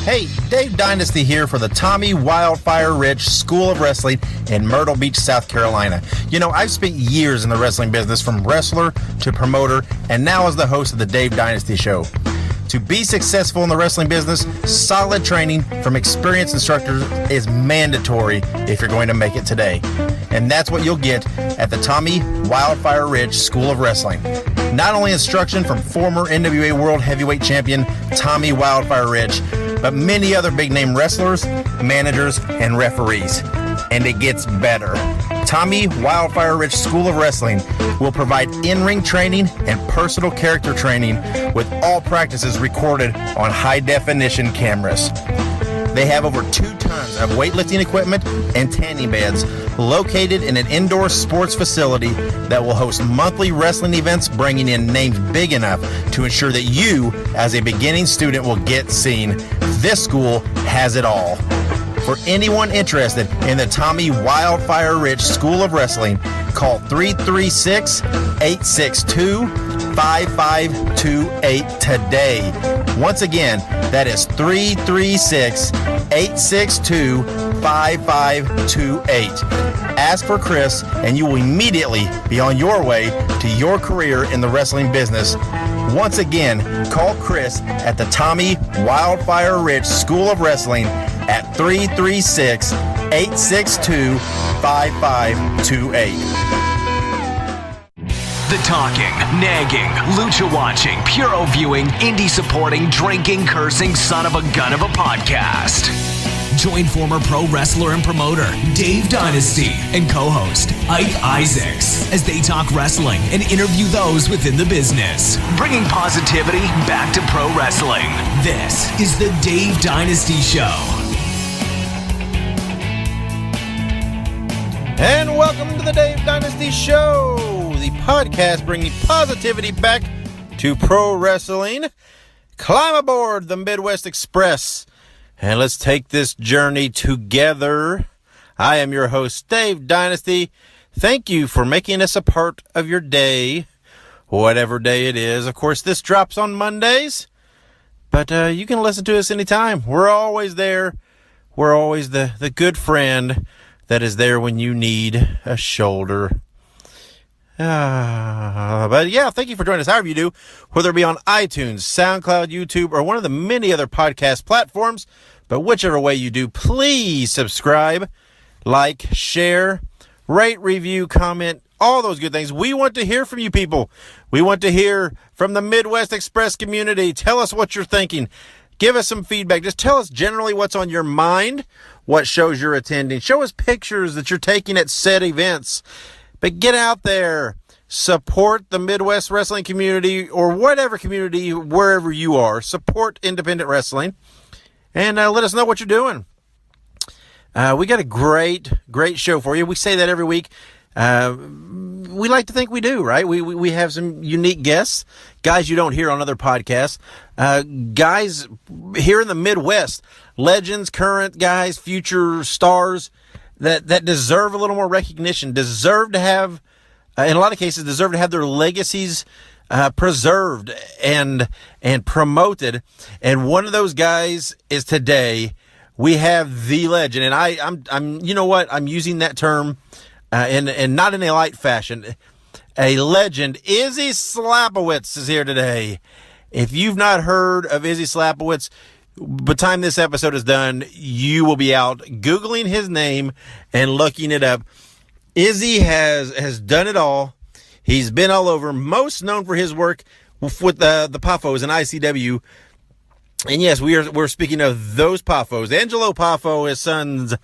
Hey, Dave Dynasty here for the Tommy Wildfire Rich School of Wrestling in Myrtle Beach, South Carolina. You know, I've spent years in the wrestling business, from wrestler to promoter, and now as the host of the Dave Dynasty Show. To be successful in the wrestling business, solid training from experienced instructors is mandatory if you're going to make it today. And that's what you'll get at the Tommy Wildfire Ridge School of Wrestling. Not only instruction from former NWA World Heavyweight Champion Tommy Wildfire Ridge, but many other big-name wrestlers, managers, and referees. And it gets better. Tommy Wildfire Ridge School of Wrestling will provide in-ring training and personal character training with all practices recorded on high-definition cameras. They have over 2 tons of weightlifting equipment and tanning beds located in an indoor sports facility that will host monthly wrestling events, bringing in names big enough to ensure that you, as a beginning student, will get seen. This school has it all. For anyone interested in the Tommy Wildfire Ridge School of Wrestling, call 336-862-5528 today. Once again, that is 336-862-5528. Ask for Chris, and you will immediately be on your way to your career in the wrestling business. Once again, call Chris at the Tommy Wildfire Ridge School of Wrestling at 336-862-5528. The talking, nagging, lucha watching, puro viewing, indie supporting, drinking, cursing son of a gun of a podcast. Join former pro wrestler and promoter Dave Dynasty and co-host Ike Isaacs as they talk wrestling and interview those within the business, bringing positivity back to pro wrestling. This is the Dave Dynasty Show. And welcome to the Dave Dynasty Show, the podcast bringing positivity back to pro wrestling. Climb aboard the Midwest Express and let's take this journey together. I am your host, Dave Dynasty. Thank you for making us a part of your day, whatever day it is. Of course, this drops on Mondays, but you can listen to us anytime. We're always there. We're always the good friend that is there when you need a shoulder. But yeah, thank you for joining us, however you do, whether it be on iTunes, SoundCloud, YouTube, or one of the many other podcast platforms. But whichever way you do, please subscribe, like, share, rate, review, comment, all those good things. We want to hear from you people. We want to hear from the Midwest Express community. Tell us what you're thinking. Give us some feedback. Just tell us generally what's on your mind, what shows you're attending. Show us pictures that you're taking at said events. But get out there, support the Midwest wrestling community or whatever community, wherever you are. Support independent wrestling and let us know what you're doing. We got a great show for you. We say that every week. We like to think we do, right? We have some unique guests, guys you don't hear on other podcasts, guys here in the Midwest, legends, current guys, future stars that deserve a little more recognition, deserve to have, in a lot of cases, deserve to have their legacies preserved and promoted. And one of those guys is today. We have the legend, and I'm you know what? I'm using that term and not in a light fashion. A legend. Izzy Slapawitz is here today. If you've not heard of Izzy Slapawitz, by the time this episode is done, you will be out Googling his name and looking it up. Izzy has done it all. He's been all over, most known for his work with the Poffos and ICW. And yes, we're speaking of those Poffos. Angelo Poffo, his sons,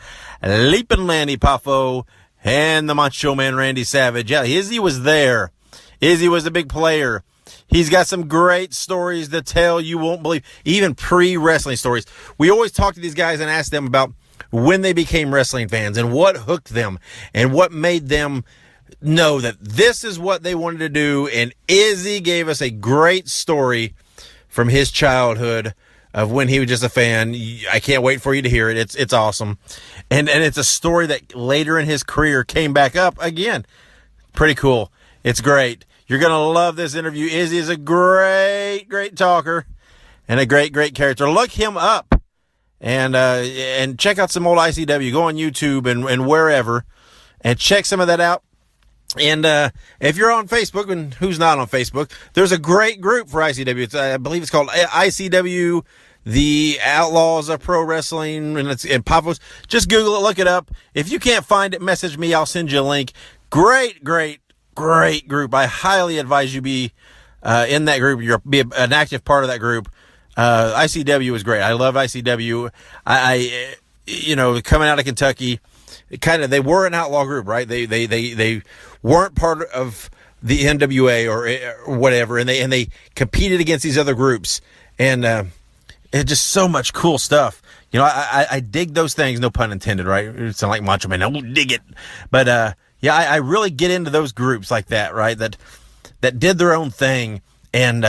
Leapin' Lanny Poffo, and the Macho Man Randy Savage. Yeah, Izzy was there. Izzy was a big player. He's got some great stories to tell you won't believe, even pre-wrestling stories. We always talk to these guys and ask them about when they became wrestling fans and what hooked them and what made them know that this is what they wanted to do. And Izzy gave us a great story from his childhood of when he was just a fan. I can't wait for you to hear it. It's awesome. And it's a story that later in his career came back up again. Pretty cool. It's great. You're going to love this interview. Izzy is a great talker and a great character. Look him up and check out some old ICW. Go on YouTube and wherever, and check some of that out. And if you're on Facebook, and who's not on Facebook, there's a great group for ICW. I believe it's called ICW, the Outlaws of Pro Wrestling, and it's in Papos. Just Google it, look it up. If you can't find it, message me. I'll send you a link. Great group. I highly advise you be in that group. Be an active part of that group. ICW is great. I love ICW. I coming out of Kentucky, they were an outlaw group, right? They weren't part of the NWA or whatever, and they competed against these other groups, and it's just so much cool stuff. I dig those things, no pun intended, right? It sounds like Macho Man. I will dig it, but I really get into those groups like that, right? That did their own thing and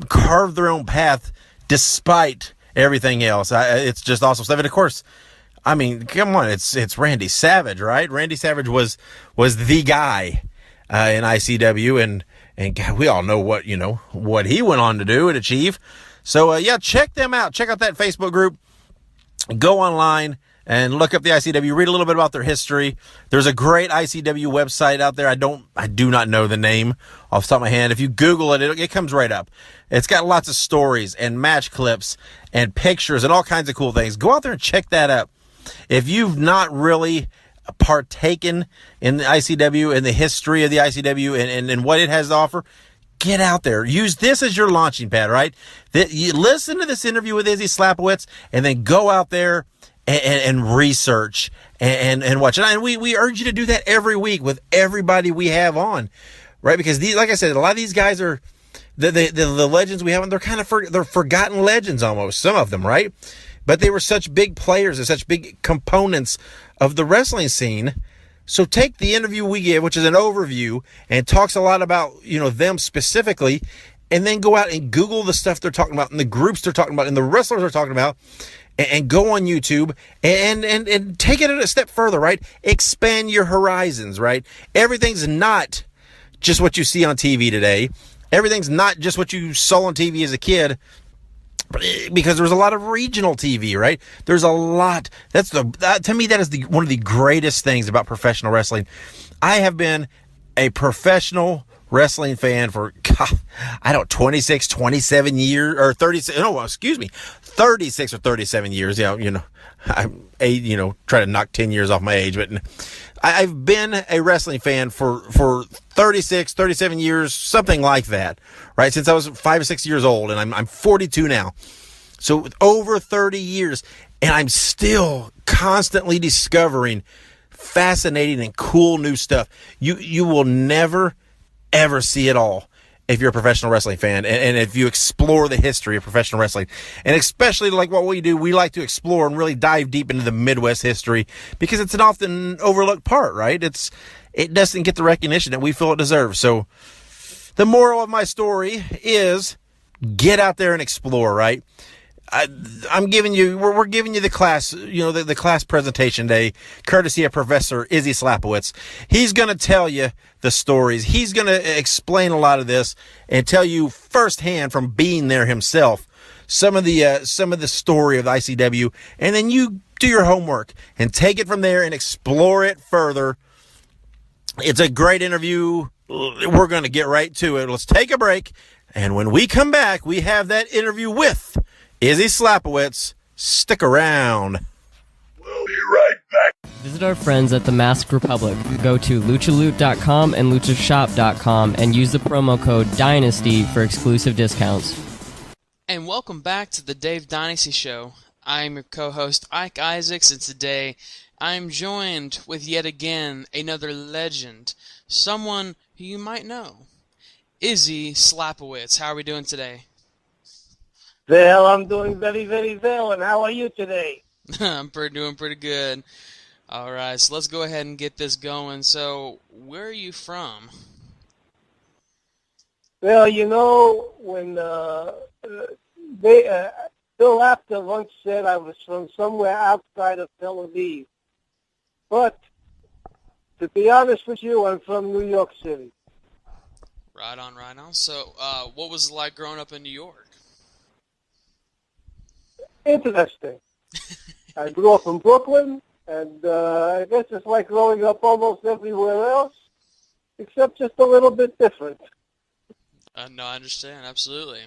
carved their own path despite everything else. It's just awesome stuff, and of course, I mean, come on, it's Randy Savage, right? Randy Savage was the guy in ICW, and God, we all know what he went on to do and achieve. So check them out. Check out that Facebook group. Go online and look up the ICW. Read a little bit about their history. There's a great ICW website out there. I do not know the name off the top of my head. If you Google it, it comes right up. It's got lots of stories and match clips and pictures and all kinds of cool things. Go out there and check that out. If you've not really partaken in the ICW and the history of the ICW and what it has to offer, get out there. Use this as your launching pad, right? You listen to this interview with Izzy Slapawitz and then go out there and research and watch. And we urge you to do that every week with everybody we have on, right? Because like I said, a lot of these guys are the legends we have, and they're forgotten legends almost, some of them, right? But they were such big players and such big components of the wrestling scene. So take the interview we give, which is an overview and talks a lot about, them specifically, and then go out and Google the stuff they're talking about and the groups they're talking about and the wrestlers they're talking about, and go on YouTube and take it a step further, right? Expand your horizons, right? Everything's not just what you see on TV today. Everything's not just what you saw on TV as a kid. Because there's a lot of regional TV, right? There's a lot. To me, that is one of the greatest things about professional wrestling. I have been a professional wrestling fan for, 26, 27 years, or 36, no, excuse me, 36 or 37 years. I'm try to knock 10 years off my age, but I've been a wrestling fan for 36, 37 years, something like that, right? Since I was 5 or 6 years old, and I'm 42 now. So over 30 years, and I'm still constantly discovering fascinating and cool new stuff. You will never, ever see it all if you're a professional wrestling fan, and if you explore the history of professional wrestling. And especially like what we do, we like to explore and really dive deep into the Midwest history, because it's an often overlooked part, right? It doesn't get the recognition that we feel it deserves. So the moral of my story is get out there and explore, right? We're giving you the class, the class presentation day, courtesy of Professor Izzy Slapawitz. He's going to tell you the stories. He's going to explain a lot of this and tell you firsthand from being there himself some of the story of the ICW, and then you do your homework and take it from there and explore it further. It's a great interview. We're going to get right to it. Let's take a break, and when we come back, we have that interview with Izzy Slapawitz. Stick around. We'll be right back. Visit our friends at the Masked Republic. Go to luchaloot.com and luchashop.com and use the promo code DYNASTY for exclusive discounts. And welcome back to the Dave Dynasty Show. I'm your co-host Ike Isaacs, and today I'm joined with yet again another legend, someone who you might know, Izzy Slapawitz. How are we doing today? Well, I'm doing very, very well, and how are you today? I'm doing pretty good. All right, so let's go ahead and get this going. So, where are you from? Well, when Bill Apter once said I was from somewhere outside of Tel Aviv. But, to be honest with you, I'm from New York City. Right on, right on. So, what was it like growing up in New York? Interesting. I grew up in Brooklyn, and I guess it's like growing up almost everywhere else, except just a little bit different. No, I understand, absolutely.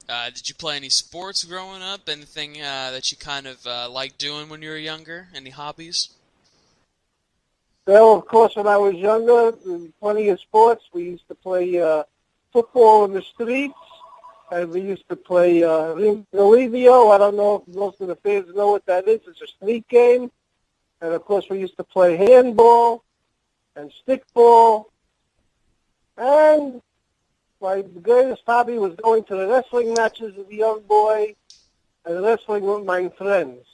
Did you play any sports growing up? Anything that you kind of liked doing when you were younger? Any hobbies? Well, of course, when I was younger, there was plenty of sports. We used to play football in the streets, and we used to play Ringalivio. I don't know if most of the fans know what that is. It's a street game. And, of course, we used to play handball and stickball. And my greatest hobby was going to the wrestling matches as a young boy and wrestling with my friends.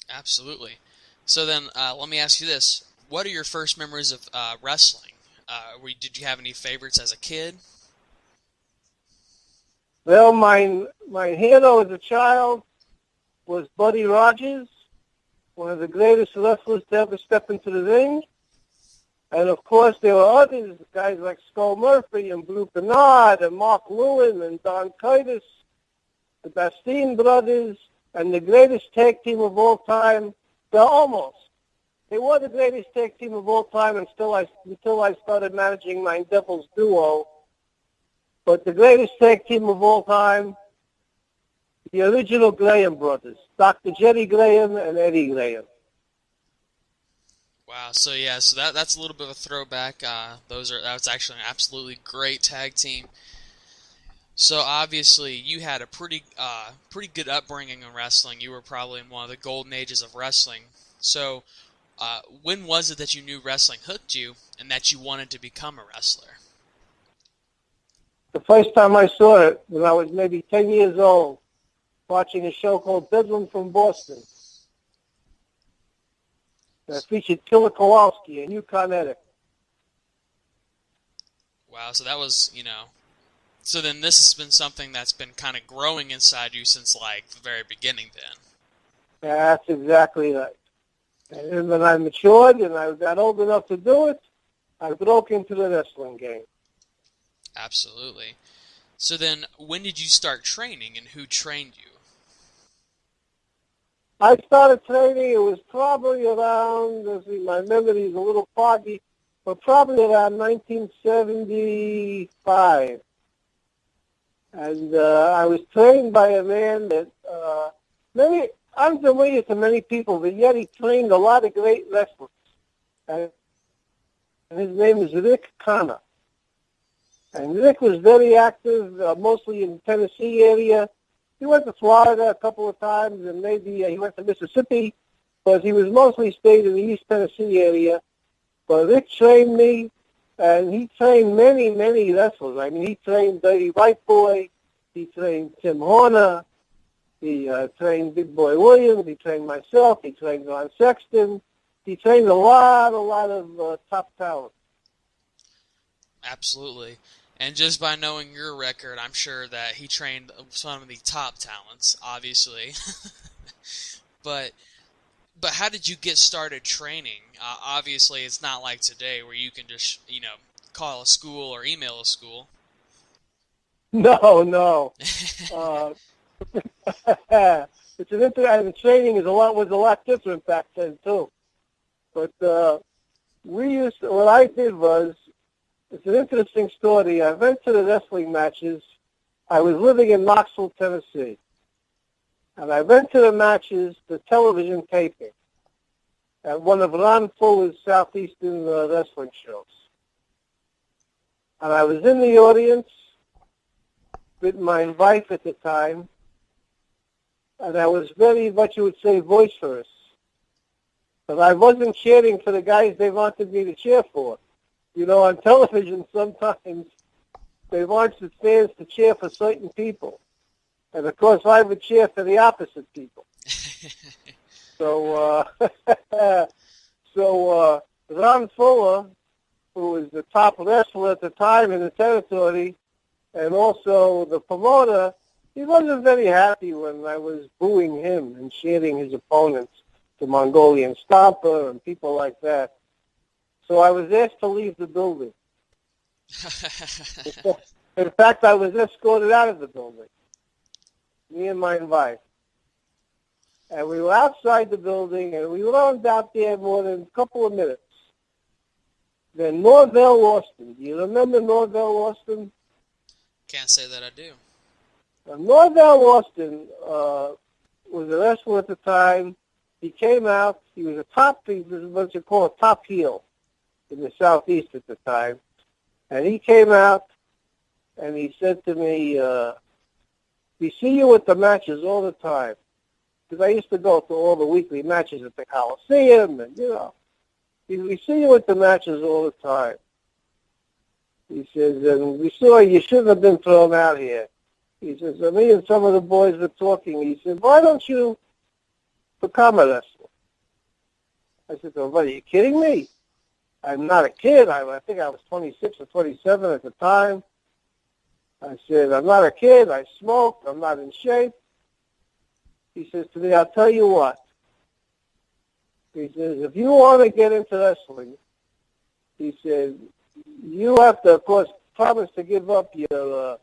Absolutely. So then, let me ask you this. What are your first memories of wrestling? Did you have any favorites as a kid? Well, my hero as a child was Buddy Rogers, one of the greatest wrestlers to ever step into the ring. And, of course, there were others, guys like Skull Murphy and Blue Bernard and Mark Lewin and Don Curtis, the Bastien brothers, and the greatest tag team of all time. Well, almost. They were the greatest tag team of all time until I started managing my Devil's Duo. But the greatest tag team of all time, the original Graham brothers, Dr. Jerry Graham and Eddie Graham. Wow, so that's a little bit of a throwback. That's actually an absolutely great tag team. So obviously you had a pretty good upbringing in wrestling. You were probably in one of the golden ages of wrestling. So when was it that you knew wrestling hooked you and that you wanted to become a wrestler? The first time I saw it, when I was maybe 10 years old, watching a show called Bedlam from Boston. That featured Killer Kowalski and Yukon Edick. Wow, so that was, so then this has been something that's been kind of growing inside you since, like, the very beginning then. Yeah, that's exactly right. And when I matured and I got old enough to do it, I broke into the wrestling game. Absolutely. So then, when did you start training and who trained you? I started training, it was probably around, my memory is a little foggy, but probably around 1975. And I was trained by a man that unfamiliar to many people, but yet he trained a lot of great wrestlers. And his name is Rick Connor. And Rick was very active, mostly in the Tennessee area. He went to Florida a couple of times, and maybe he went to Mississippi, but he was mostly stayed in the East Tennessee area. But Rick trained me, and he trained many, many wrestlers. I mean, he trained Dirty White Boy, he trained Tim Horner, he trained Big Boy Williams, he trained myself, he trained Ron Sexton. He trained a lot of top talent. Absolutely. And just by knowing your record, I'm sure that he trained some of the top talents, obviously. But how did you get started training? Obviously, it's not like today where you can just, call a school or email a school. No. It's an interesting. Training was a lot different back then too. But what I did was, it's an interesting story. I went to the wrestling matches. I was living in Knoxville, Tennessee. And I went to the matches, the television taping, at one of Ron Fuller's Southeastern wrestling shows. And I was in the audience with my wife at the time, and I was very, what you would say, boisterous. But I wasn't cheering for the guys they wanted me to cheer for. On television, sometimes they want the fans to cheer for certain people. And, of course, I would cheer for the opposite people. So Ron Fuller, who was the top wrestler at the time in the territory, and also the promoter, he wasn't very happy when I was booing him and cheering his opponents, the Mongolian Stomper and people like that. So I was asked to leave the building. In fact, I was escorted out of the building, me and my wife. And we were outside the building, and we weren't out there more than a couple of minutes. Then Norvell Austin. Do you remember Norvell Austin? Can't say that I do. Norvell Austin was a wrestler at the time. He came out. He was he was what you call a top heel in the Southeast at the time. And he came out, and he said to me, we see you at the matches all the time. Because I used to go to all the weekly matches at the Coliseum, and, we see you at the matches all the time. He says, and we saw you shouldn't have been thrown out here. He says, me and some of the boys were talking. He said, why don't you become a wrestler? I said, well, what, are you kidding me? I'm not a kid. I think I was 26 or 27 at the time. I said, I'm not a kid. I smoke. I'm not in shape. He says to me, I'll tell you what. He says, if you want to get into wrestling, he said, you have to, of course, promise to give up your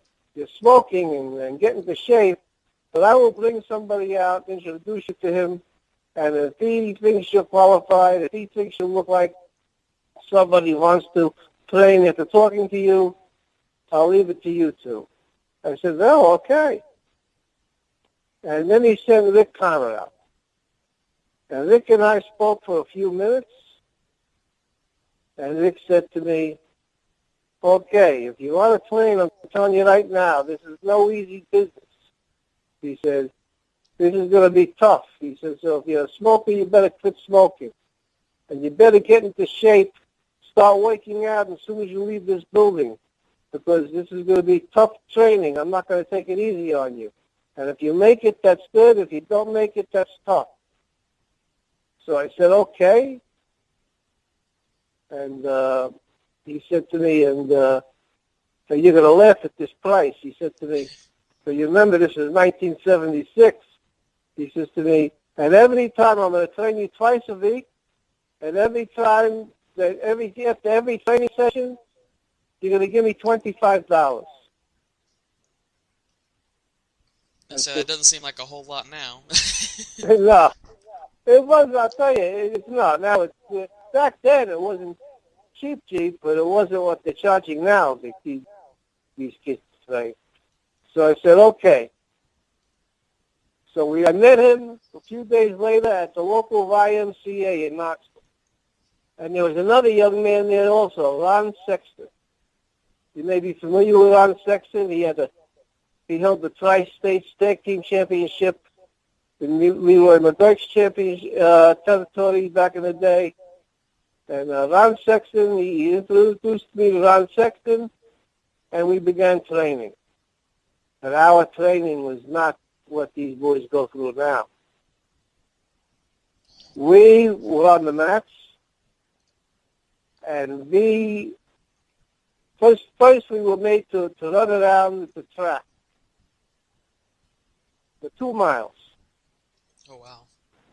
smoking and get into shape, but I will bring somebody out, introduce you to him, and if he thinks you're qualified, if he thinks you look like somebody wants to train after talking to you, I'll leave it to you two. I said, oh, okay. And then he sent Rick Connor out. And Rick and I spoke for a few minutes, and Rick said to me, okay, if you want to train, I'm telling you right now, this is no easy business. He said, this is going to be tough. He said, so if you're a smoker, you better quit smoking. And you better get into shape, start working out as soon as you leave this building, because this is going to be tough training. I'm not going to take it easy on you. And if you make it, that's good. If you don't make it, that's tough. So I said, okay. And he said to me, and so you're going to laugh at this price. He said to me, so you remember this is 1976. He says to me, and every time I'm going to train you twice a week, and every time, after every training session, you're going to give me $25. So that doesn't seem like a whole lot now. No. It was, I'll tell you, it's not. Now, back then it wasn't cheap, but it wasn't what they're charging now, these kids today. So I said, okay. So I met him a few days later at the local YMCA in Knoxville. And there was another young man there also, Ron Sexton. You may be familiar with Ron Sexton. He held the Tri-State Tag Team Championship. And we were in the Dutch Championship territory back in the day. And Ron Sexton, he introduced me to Ron Sexton, and we began training. And our training was not what these boys go through now. We were on the mats, and first we were made to run around the track for 2 miles. Oh, wow.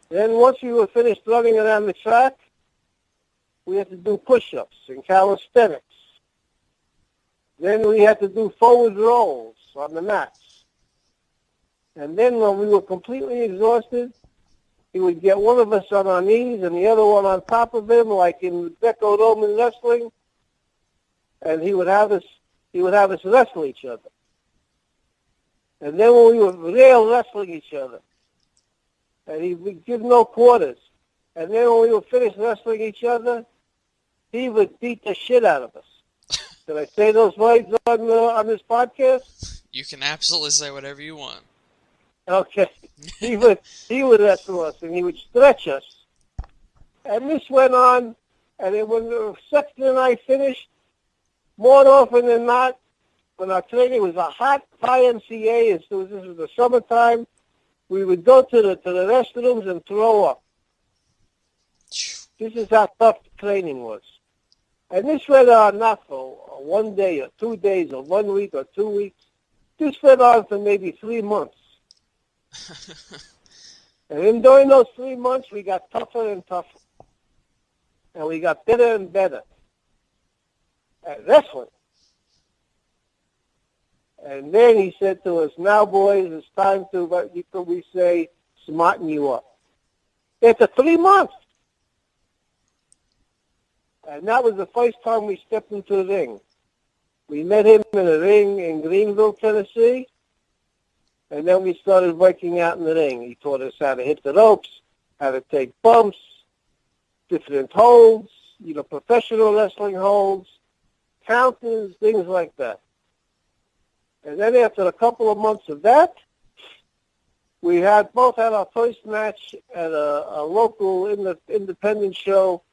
Then once we were finished running around the track, we had to do push-ups and calisthenics. Then we had to do forward rolls on the mats. And then when we were completely exhausted, he would get one of us on our knees and the other one on top of him, like in Greco-Roman wrestling, and he would have us wrestle each other. And then when we were real wrestling each other, and he would give no quarters. And then when we were finished wrestling each other, he would beat the shit out of us. Did I say those words on this podcast? You can absolutely say whatever you want. Okay. He would wrestle us, and he would stretch us. And this went on, and then when Sexton and I finished, more often than not, when our training was a hot YMCA, and so this was the summertime, we would go to the restrooms and throw up. This is how tough the training was. And this went on not for 1 day or 2 days or 1 week or 2 weeks. This went on for maybe 3 months. And then during those 3 months, we got tougher and tougher. And we got better and better at wrestling. And then he said to us, now, boys, it's time to, what we say, smarten you up. After 3 months. And that was the first time we stepped into the ring. We met him in a ring in Greenville, Tennessee, and then we started working out in the ring. He taught us how to hit the ropes, how to take bumps, different holds, professional wrestling holds, counters, things like that. And then after a couple of months of that, we both had our first match at a local independent show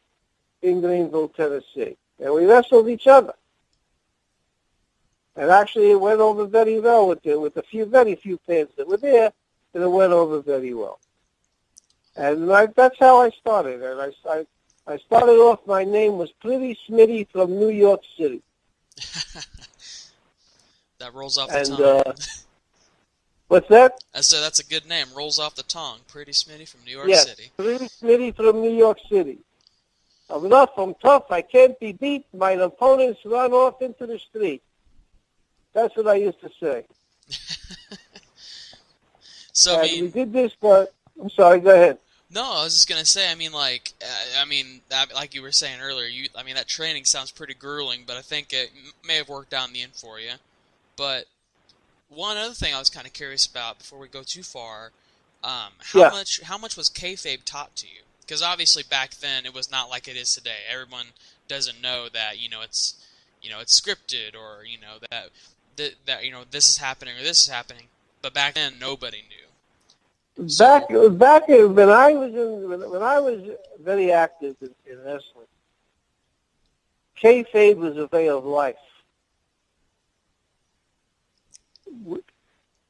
in Greenville, Tennessee. And we wrestled each other. And actually it went over very well with the very few fans that were there, and it went over very well. And that's how I started. And I started off, my name was Pretty Smitty from New York City. That rolls off the tongue. What's that? I said that's a good name. Rolls off the tongue. Pretty Smitty from New York Yes, City. Pretty Smitty from New York City. I'm rough, I'm tough, I can't be beat. My opponents run off into the street. That's what I used to say. So, we did this, but I'm sorry, go ahead. No, I was just gonna say. Like you were saying earlier, that training sounds pretty grueling, but I think it may have worked out in the end for you. But one other thing I was kind of curious about before we go too far, how much was kayfabe taught to you? Because obviously back then it was not like it is today. Everyone doesn't know that it's scripted, or that this is happening or this is happening. But back then nobody knew. Back when I was very active in wrestling, kayfabe was a way of life,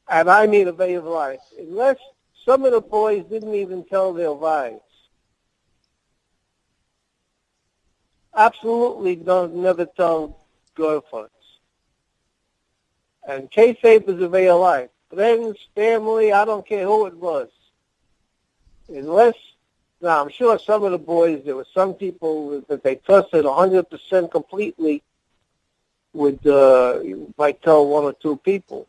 and I mean a way of life. Unless some of the boys didn't even tell their wives. Absolutely never tell girlfriends. And kayfabe is a way of life. Friends, family, I don't care who it was. I'm sure some of the boys, there were some people that they trusted 100% completely might tell one or two people.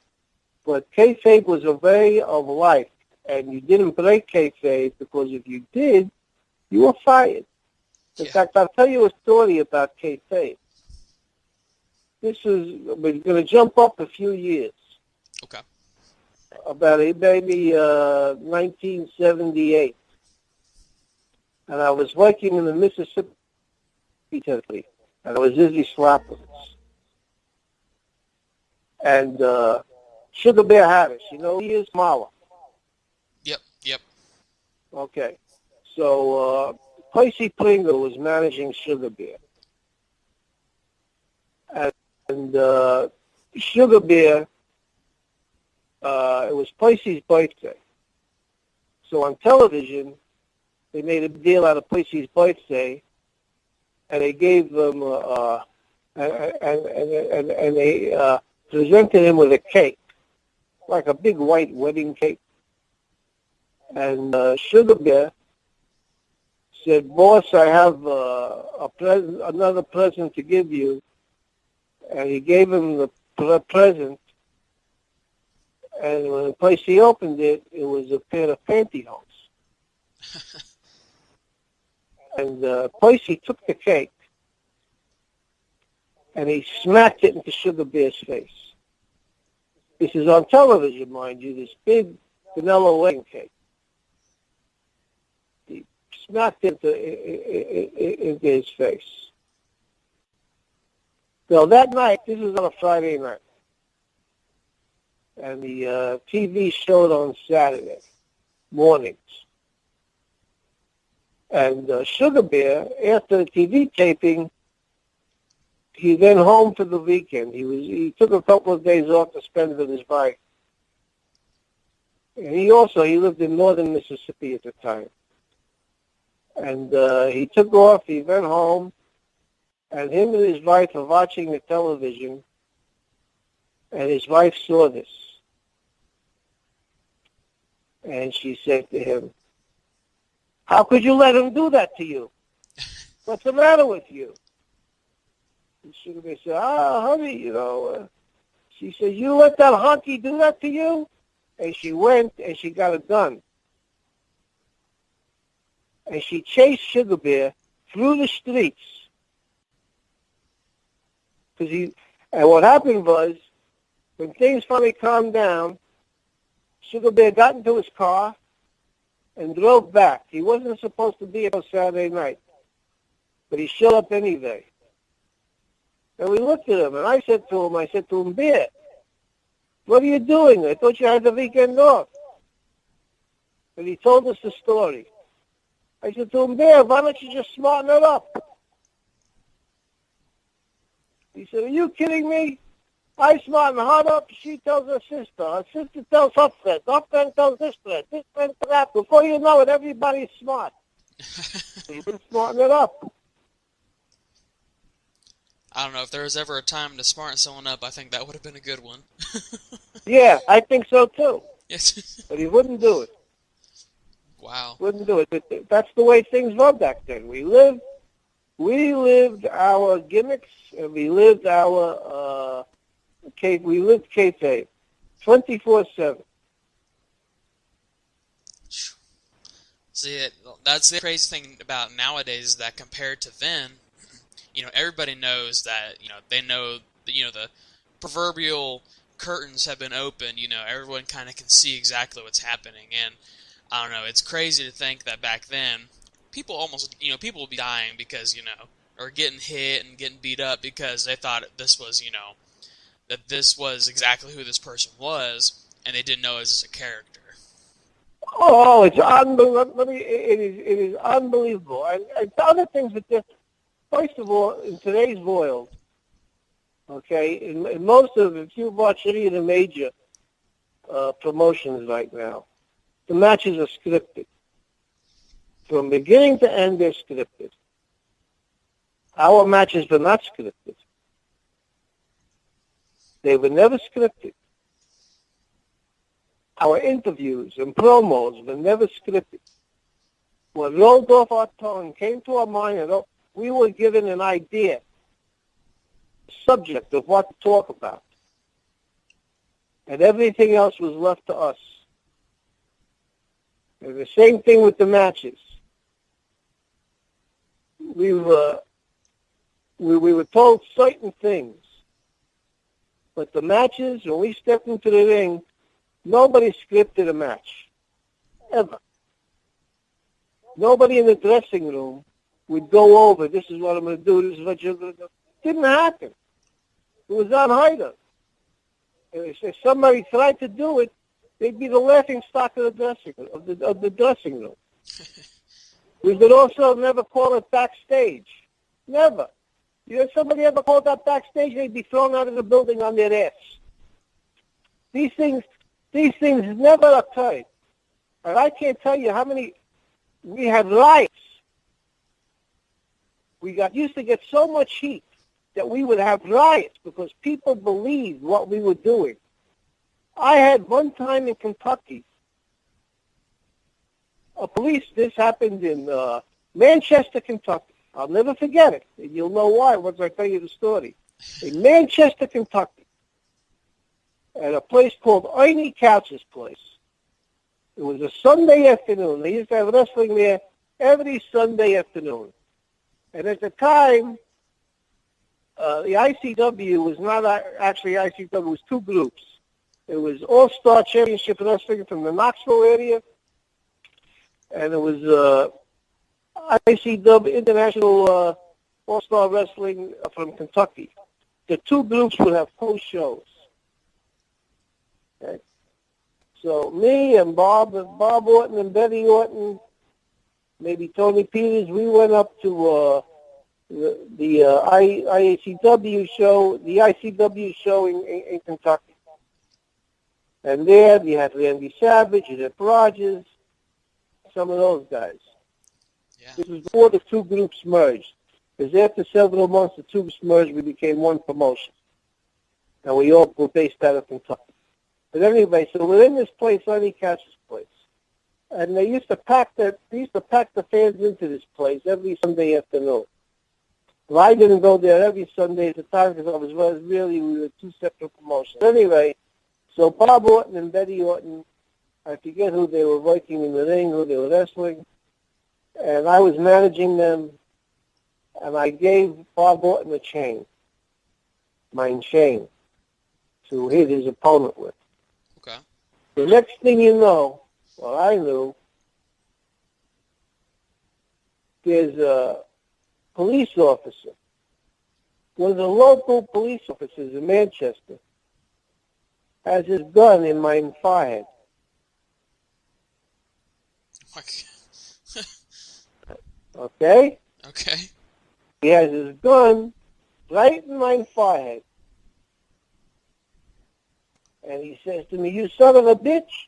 But kayfabe was a way of life, and you didn't break kayfabe, because if you did, you were fired. In fact, I'll tell you a story about kayfabe. We're going to jump up a few years. Okay. About maybe 1978. And I was working in the Mississippi Tennessee, and I was Izzy Slapawitz. And Sugar Bear Harris, he is Mala. Yep. Okay. So Percy Pringle was managing Sugar Bear. And Sugar Bear, it was Percy's birthday. So on television, they made a deal out of Percy's birthday, and they gave them, and they presented him with a cake, like a big white wedding cake. And Sugar Bear said, "Boss, I have another present to give you." And he gave him the present. And when Percy opened it, it was a pair of pantyhose. And Percy took the cake, and he smacked it into Sugar Bear's face. This is on television, mind you, this big vanilla wedding cake. He smacked it into his face. So that night, this was on a Friday night, and the TV showed on Saturday mornings. And Sugar Bear, after the TV taping, he went home for the weekend. He took a couple of days off to spend with his wife. And he lived in northern Mississippi at the time. And he took off, he went home, and him and his wife were watching the television, and his wife saw this. And she said to him, "How could you let him do that to you? What's the matter with you?" And Sugar Bear said, honey, she said, "You let that honky do that to you?" And she went and she got a gun. and she chased Sugar Bear through the streets. And what happened was, when things finally calmed down, Sugar Bear got into his car and drove back. He wasn't supposed to be here on Saturday night, but he showed up anyway. And we looked at him, and I said to him, Bear, what are you doing? I thought you had the weekend off. And he told us the story. I said to him, Bear, why don't you just smarten it up? He said, are you kidding me? I smarten her up, she tells her sister tells her friend tells this friend tells that. Before you know it, everybody's smart. You just smarten it up. I don't know, if there was ever a time to smarten someone up, I think that would have been a good one. Yeah, I think so too. Yes. But he wouldn't do it. Wow. Wouldn't do it. But that's the way things were back then. We lived our gimmicks, and we lived our kayfabe 24/7. See, that's the crazy thing about nowadays is that compared to then, everybody knows that, they know, the proverbial curtains have been opened, everyone kind of can see exactly what's happening, and I don't know, it's crazy to think that back then, people would be dying because, or getting hit and getting beat up because they thought this was, that this was exactly who this person was, and they didn't know it was just a character. Oh, it's unbelievable. It is unbelievable. And the other things that just, first of all, in today's world, okay, in most of, if you watch any of the major promotions right now, the matches are scripted. From beginning to end, they're scripted. Our matches were not scripted. They were never scripted. Our interviews and promos were never scripted. What rolled off our tongue, came to our mind, and we were given an idea, a subject of what to talk about. And everything else was left to us. And the same thing with the matches. We were told certain things. But the matches, when we stepped into the ring, nobody scripted a match. Ever. Nobody in the dressing room would go over, this is what I'm going to do, this is what you're going to do. It didn't happen. It was unheard of. And if somebody tried to do it, they'd be the laughing stock of the dressing room. We could also never call it backstage. Never. If somebody ever called that backstage, they'd be thrown out of the building on their ass. These things never occurred. And I can't tell you how many, we had riots. We used to get so much heat that we would have riots because people believed what we were doing. I had one time in Kentucky, this happened in Manchester, Kentucky. I'll never forget it. And you'll know why once I tell you the story. In Manchester, Kentucky, at a place called Ernie Couch's place. It was a Sunday afternoon. They used to have wrestling there every Sunday afternoon. And at the time, the ICW was not actually ICW. It was two groups. It was All-Star Championship Wrestling from the Knoxville area, and it was ICW International All-Star Wrestling from Kentucky. The two groups would have post-shows. Okay. So me and Bob Orton and Betty Orton, maybe Tony Peters, we went up to the ICW show in Kentucky. And there you had Randy Savage, you had Rogers, some of those guys. Yeah. This was before the two groups merged. Because after several months, the two groups merged, we became one promotion. And we all were based out of Kentucky. But anyway, so we're in this place, Lenny Couch's place. And they used to pack the fans into this place every Sunday afternoon. Well, I didn't go there every Sunday at the time because we were two separate promotions. Anyway, so Bob Orton and Betty Orton, I forget who they were working in the ring, who they were wrestling, and I was managing them, and I gave Bob Orton a chain, mine chain, to hit his opponent with. Okay. The next thing you know, well, I knew, there's a police officer, one of the local police officers in Manchester, has his gun in my forehead. Okay? Okay. He has his gun right in my forehead. And he says to me, "You son of a bitch."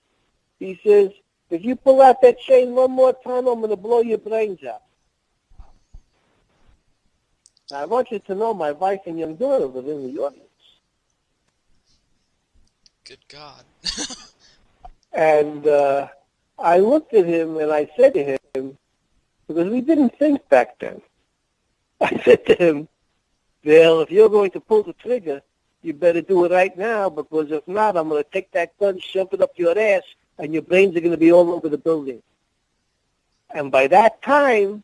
He says, "If you pull out that chain one more time, I'm going to blow your brains out." Now, I want you to know my wife and young daughter live in the audience. Good God. And I looked at him and I said to him, because we didn't think back then, I said to him, "Bill, if you're going to pull the trigger, you better do it right now, because if not, I'm going to take that gun, shove it up your ass, and your brains are going to be all over the building." And by that time,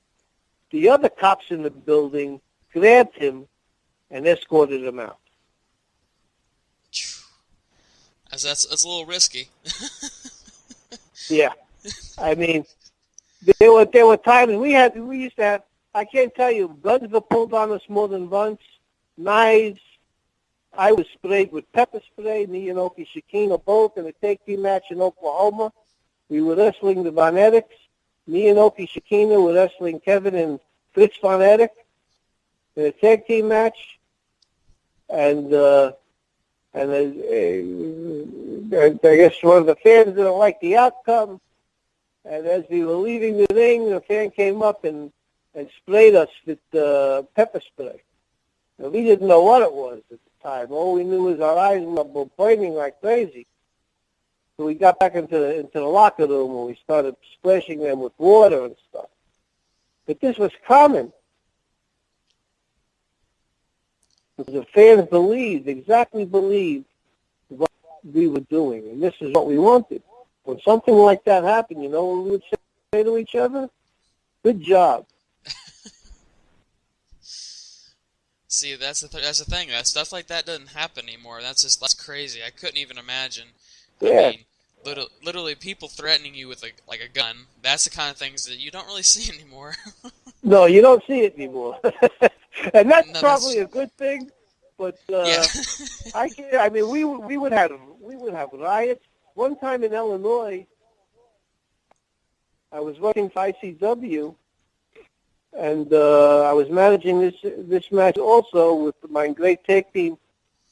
the other cops in the building grabbed him and escorted him out. That's a little risky. Yeah. I mean, there were times we used to have, I can't tell you, guns were pulled on us more than once, knives. I was sprayed with pepper spray, me and Oki Shakina both in a tag team match in Oklahoma. We were wrestling the Von Erichs. Me and Oki Shakina were wrestling Kevin and Fritz Von Erich in a tag team match. And I guess one of the fans didn't like the outcome. And as we were leaving the ring, a fan came up and sprayed us with pepper spray. And we didn't know what it was at the time. All we knew was our eyes were burning like crazy. So we got back into the locker room and we started splashing them with water and stuff. But this was common. Because the fans exactly believed what we were doing. And this is what we wanted. When something like that happened, you know what we would say to each other? "Good job." See, that's the thing. Stuff like that doesn't happen anymore. That's crazy. I couldn't even imagine. Yeah. I mean, literally people threatening you with like a gun. That's the kind of things that you don't really see anymore. No, you don't see it anymore. And that's No, probably a good thing. But yeah. I mean, we would have riots. One time in Illinois, I was working for ICW, and I was managing this match also with my great tag team,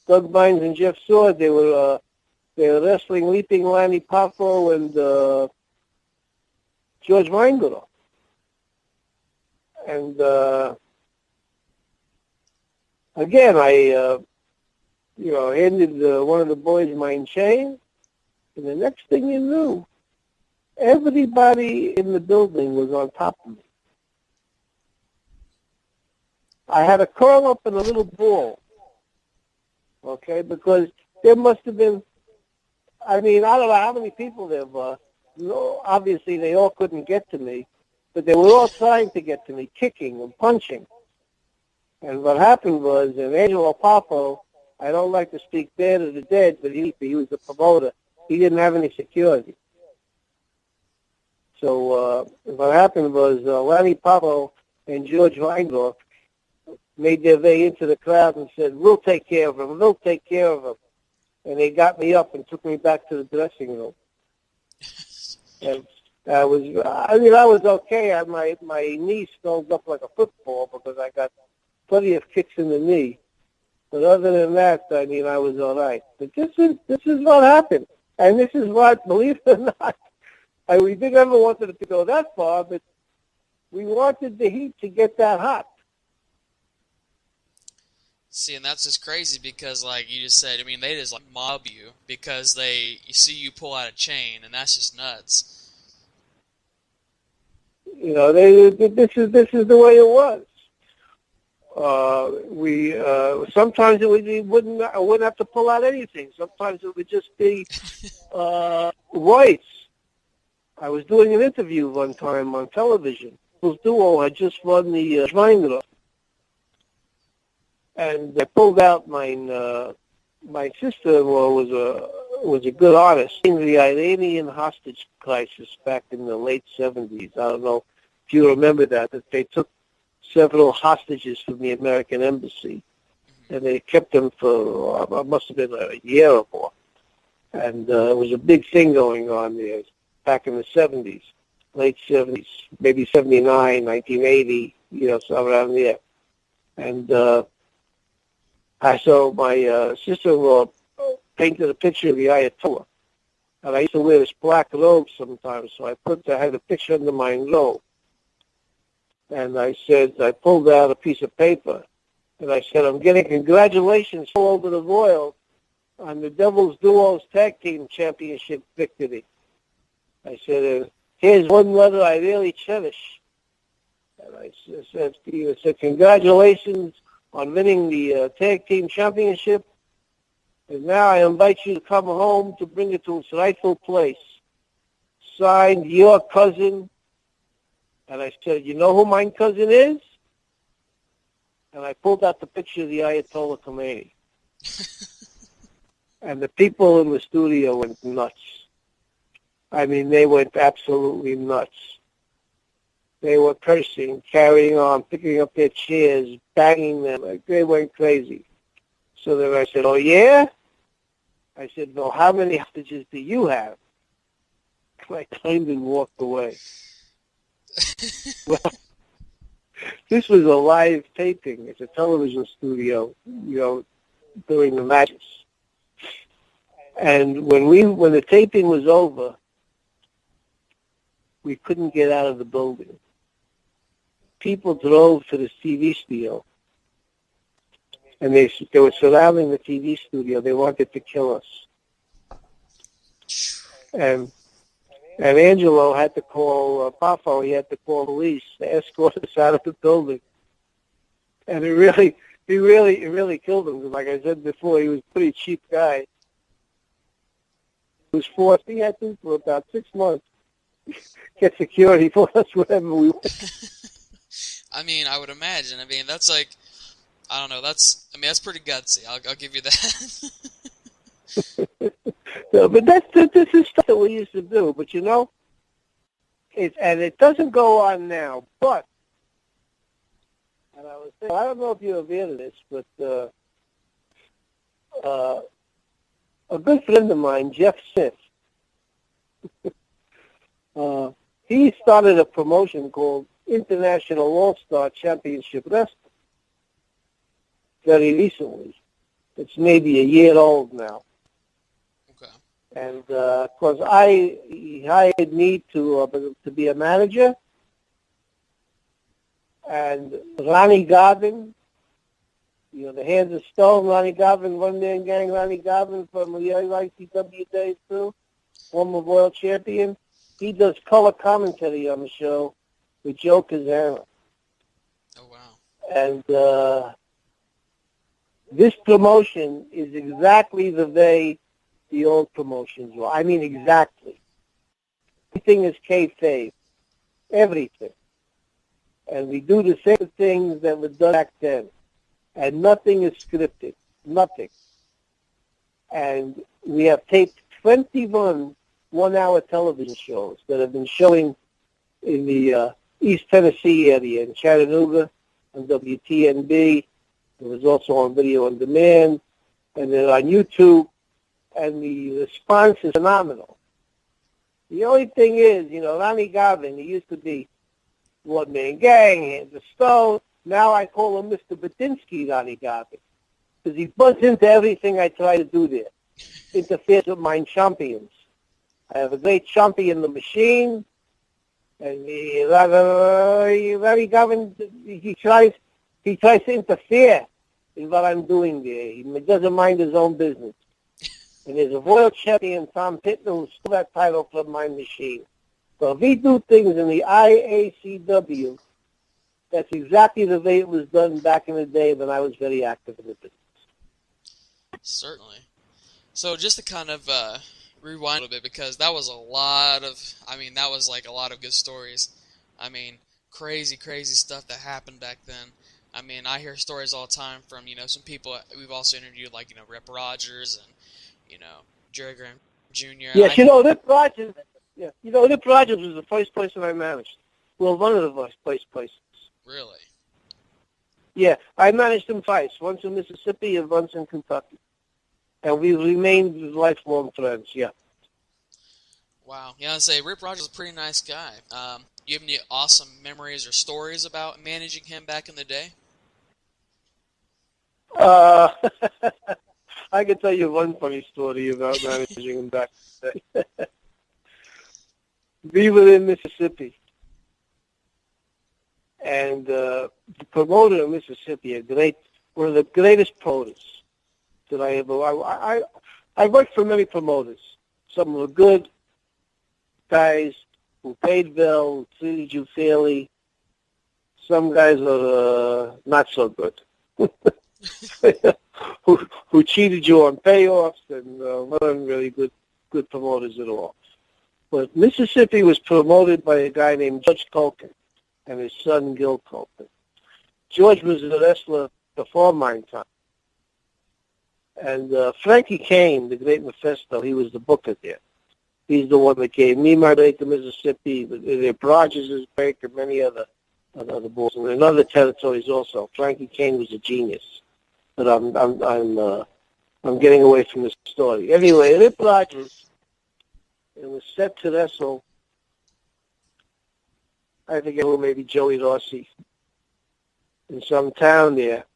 Doug Bynes and Jeff Sword. They were wrestling Leaping Lanny Poffo and George Weingart. And again, I handed one of the boys my chain, and the next thing you knew, everybody in the building was on top of me. I had to curl up in a little ball, okay, because there must have been, I mean, I don't know how many people there were. No, obviously, they all couldn't get to me, but they were all trying to get to me, kicking and punching. And what happened was, and Angelo Poffo, I don't like to speak bad of the dead, but he was the promoter. He didn't have any security. So what happened was Lanny Poffo and George Weingart made their way into the crowd and said, "We'll take care of him. We'll take care of him." And they got me up and took me back to the dressing room. And I was okay. My knee swelled up like a football because I got plenty of kicks in the knee. But other than that, I mean, I was all right. But this is what happened. And this is what, believe it or not, we didn't ever wanted it to go that far, but we wanted the heat to get that hot. See, and that's just crazy because, like you just said, I mean, they just like mob you because you see you pull out a chain, and that's just nuts. You know, this is the way it was. Sometimes I wouldn't have to pull out anything. Sometimes it would just be voice. I was doing an interview one time on television Devil's Duo had just won the Schweinerer. And I pulled out my sister-in-law was a good artist in the Iranian hostage crisis back in the late 70s. I don't know if you remember that they took several hostages from the American embassy, and they kept them for must have been a year or more. And it was a big thing going on there back in the 70s, late 70s, maybe 79, 1980, so around there. And I saw my sister-in-law painted a picture of the Ayatollah. And I used to wear this black robe sometimes, so I had a picture under my robe. And I pulled out a piece of paper, and I said, I'm getting congratulations all over the world on the Devil's Duos Tag Team Championship victory. I said, here's one letter I really cherish. And I said, congratulations on winning the Tag Team Championship. And now I invite you to come home to bring it to its rightful place. Signed, your cousin. And I said, you know who my cousin is? And I pulled out the picture of the Ayatollah Khomeini. And the people in the studio went nuts. I mean, they went absolutely nuts. They were cursing, carrying on, picking up their chairs, banging them. Like they went crazy. So then I said, oh, yeah? I said, well, how many hostages do you have? I turned and walked away. Well, this was a live taping. It's a television studio, during the matches. And when the taping was over, we couldn't get out of the building. People drove to the TV studio, and they were surrounding the TV studio. They wanted to kill us. And Angelo had to call Poffo. He had to call police to escort us out of the building. And it really killed him. Because like I said before, he was a pretty cheap guy. He was forced. He had to for about 6 months get security for us wherever we went. I mean, I would imagine. I mean, that's like, I don't know. That's pretty gutsy. I'll give you that. No, but this is stuff that we used to do. But it doesn't go on now. But, and I was thinking, I don't know if you're aware of this, but a good friend of mine, Jeff Smith, he started a promotion called International All-Star Championship Wrestling very recently. It's maybe a year old now. Okay. And of course, he hired me to be a manager. And Ronnie Garvin, the Hands of Stone, Ronnie Garvin, One Man Gang, Ronnie Garvin from the ICW days too, former world champion. He does color commentary on the show with Joe Kazana. Oh, wow. And this promotion is exactly the way the old promotions were. I mean, exactly. Everything is kayfabe. Everything. And we do the same things that were done back then. And nothing is scripted. Nothing. And we have taped 21 one-hour television shows that have been showing in the East Tennessee area, in Chattanooga, on WTNB. It was also on video on demand, and then on YouTube, and the response is phenomenal. The only thing is, Ronnie Garvin, he used to be One Man Gang, Hands of Stone. Now I call him Mr. Badinsky, Ronnie Garvin, because he butts into everything I try to do there, interferes with my champions. I have a great champion, the Machine, and Ronnie Garvin, he tries to interfere in what I'm doing there. He doesn't mind his own business. And there's a world champion, Tom Pittman, who stole that title from my Machine. So if we do things in the IACW, that's exactly the way it was done back in the day when I was very active in the business. Certainly. So just to kind of rewind a little bit, because that was a lot of good stories. I mean, of crazy, crazy stuff that happened back then. I mean, I hear stories all the time from, some people we've also interviewed, like, Rip Rogers and, Jerry Graham Jr. Yes, Rip Rogers. Yeah, Rip Rogers was the first person I managed. Well, one of the first places. Really? Yeah, I managed him twice, once in Mississippi and once in Kentucky. And we remained lifelong friends, yeah. Wow. Yeah, I'd say Rip Rogers is a pretty nice guy. You have any awesome memories or stories about managing him back in the day? I can tell you one funny story about managing him back in the day. We were in Mississippi. And the promoter in Mississippi, one of the greatest promoters that I ever. I worked for many promoters. Some were good guys who paid well, treated you fairly. Some guys are not so good, who cheated you on payoffs and weren't really good promoters at all. But Mississippi was promoted by a guy named George Culkin and his son Gil Culkin. George was a wrestler before my time. And Frankie Kane, the great Mephisto, he was the booker there. He's the one that gave me my break to Mississippi, the Rogers' break, and many other bulls, and in other territories also. Frankie Kane was a genius. But I'm getting away from this story. Anyway, Rip Rogers, it was set to wrestle, I think it was maybe Joey Rossi in some town there.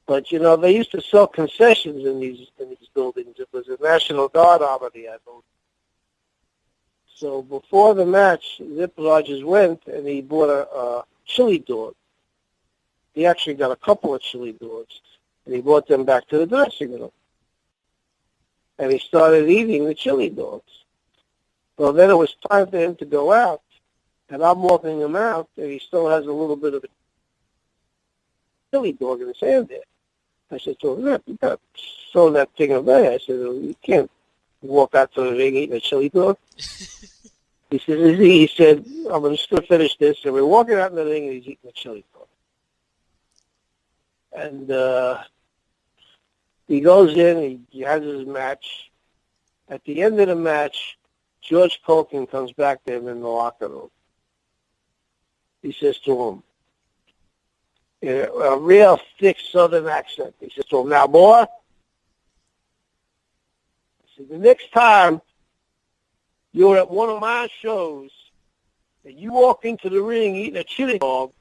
But, they used to sell concessions in these buildings. It was a National Guard armory, I believe. So before the match, Rip Rogers went and he bought a chili dog. He actually got a couple of chili dogs, and he brought them back to the dressing room. And he started eating the chili dogs. Well, then it was time for him to go out, and I'm walking him out, and he still has a little bit of a chili dog in his hand there. I said to him, Rip, you got to throw that thing away. I said, you can't walk out to the ring eating a chili dog. He said, I'm just going to finish this. And we're walking out in the ring, and he's eating a chili dog. And he goes in, he has his match. At the end of the match, George Culkin comes back to him in the locker room. He says to him, in a real thick Southern accent, he says to him, now, boy, the next time you're at one of my shows and you walk into the ring eating a chili dog,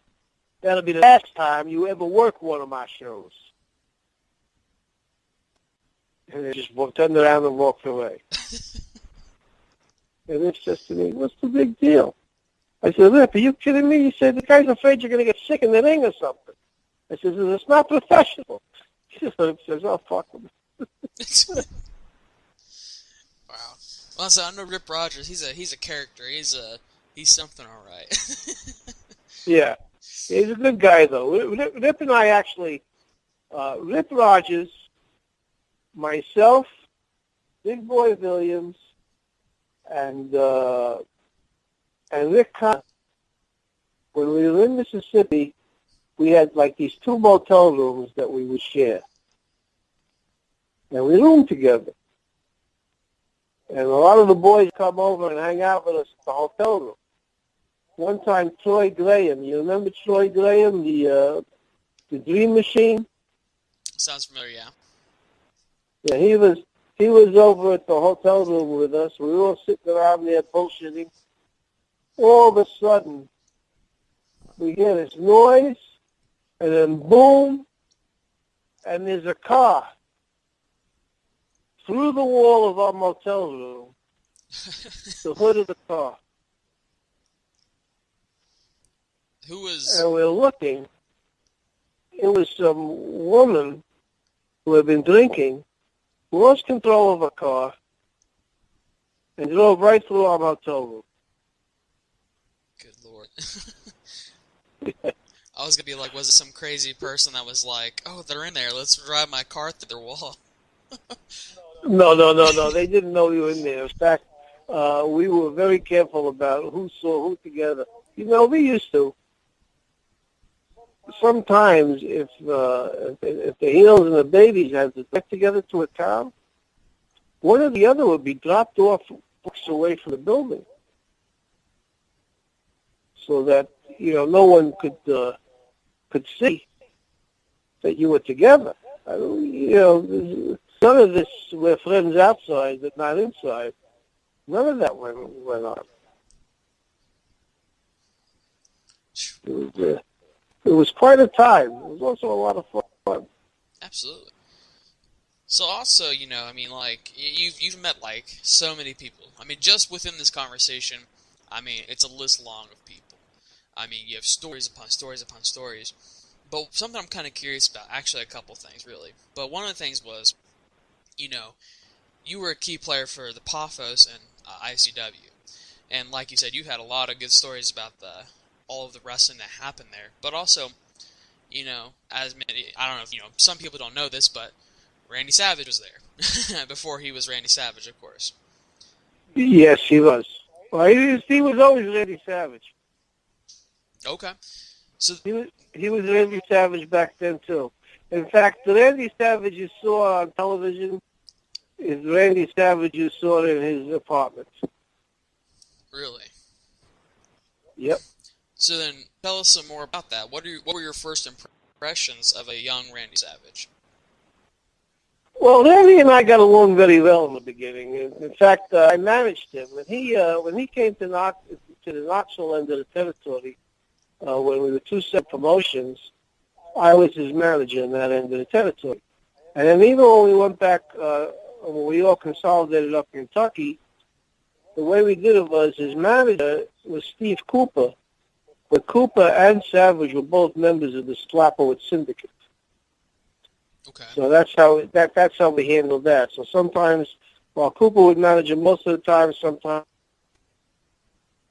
that'll be the last time you ever work one of my shows. And they just turned around and walked away. And it says to me, what's the big deal? I said, Rip, are you kidding me? He said, the guy's afraid you're going to get sick in the ring or something. I said, it's not professional. He says, oh, fuck him. Wow. Well, so I know Rip Rogers. He's a character. He's something, all right. Yeah, he's a good guy though. Rip and I actually, Rip Rogers, myself, Big Boy Williams, and Rick Conn. When we were in Mississippi, we had like these 2 motel rooms that we would share, and we roomed together. And a lot of the boys come over and hang out with us at the hotel room. One time, Troy Graham, you remember Troy Graham, the Dream Machine? Sounds familiar, yeah. Yeah, he was over at the hotel room with us. We were all sitting around there bullshitting. All of a sudden, we hear this noise, and then boom, and there's a car through the wall of our motel room, the hood of the car. Who was... And we're looking. It was some woman who had been drinking, who lost control of her car, and drove right through our motel room. Good Lord. I was going to be like, was it some crazy person that was like, oh, they're in there, let's drive my car through their wall? No. They didn't know we were in there. In fact, we were very careful about who saw who together. we used to. Sometimes if the heels and the babies had to get together to a town, one or the other would be dropped off books away from the building, so that no one could see that you were together. None of this, we're friends outside but not inside. None of that went on. It was quite a time. It was also a lot of fun. Absolutely. So also, you've met so many people. Just within this conversation, it's a list long of people. You have stories upon stories upon stories. But something I'm kind of curious about, actually a couple things really. But one of the things was, you were a key player for the PAFOS and ICW. And like you said, you had a lot of good stories about all of the wrestling that happened there. But also, as many, I don't know if, some people don't know this, but Randy Savage was there. Before he was Randy Savage, of course. Yes, he was. Well, he was always Randy Savage. Okay. So he was Randy Savage back then, too. In fact, the Randy Savage you saw on television is Randy Savage you saw in his apartment. Really? Yep. So then, tell us some more about that. What were your first impressions of a young Randy Savage? Well, Randy and I got along very well in the beginning. In fact, I managed him. When he came to the Knoxville end of the territory, when we were two separate promotions, I was his manager in that end of the territory. And then even when we went back, when we all consolidated up in Kentucky, the way we did it was his manager was Steve Cooper. But Cooper and Savage were both members of the Slapawitz Syndicate. Okay. So that's how we handled that. So sometimes, while Cooper would manage him most of the time, sometimes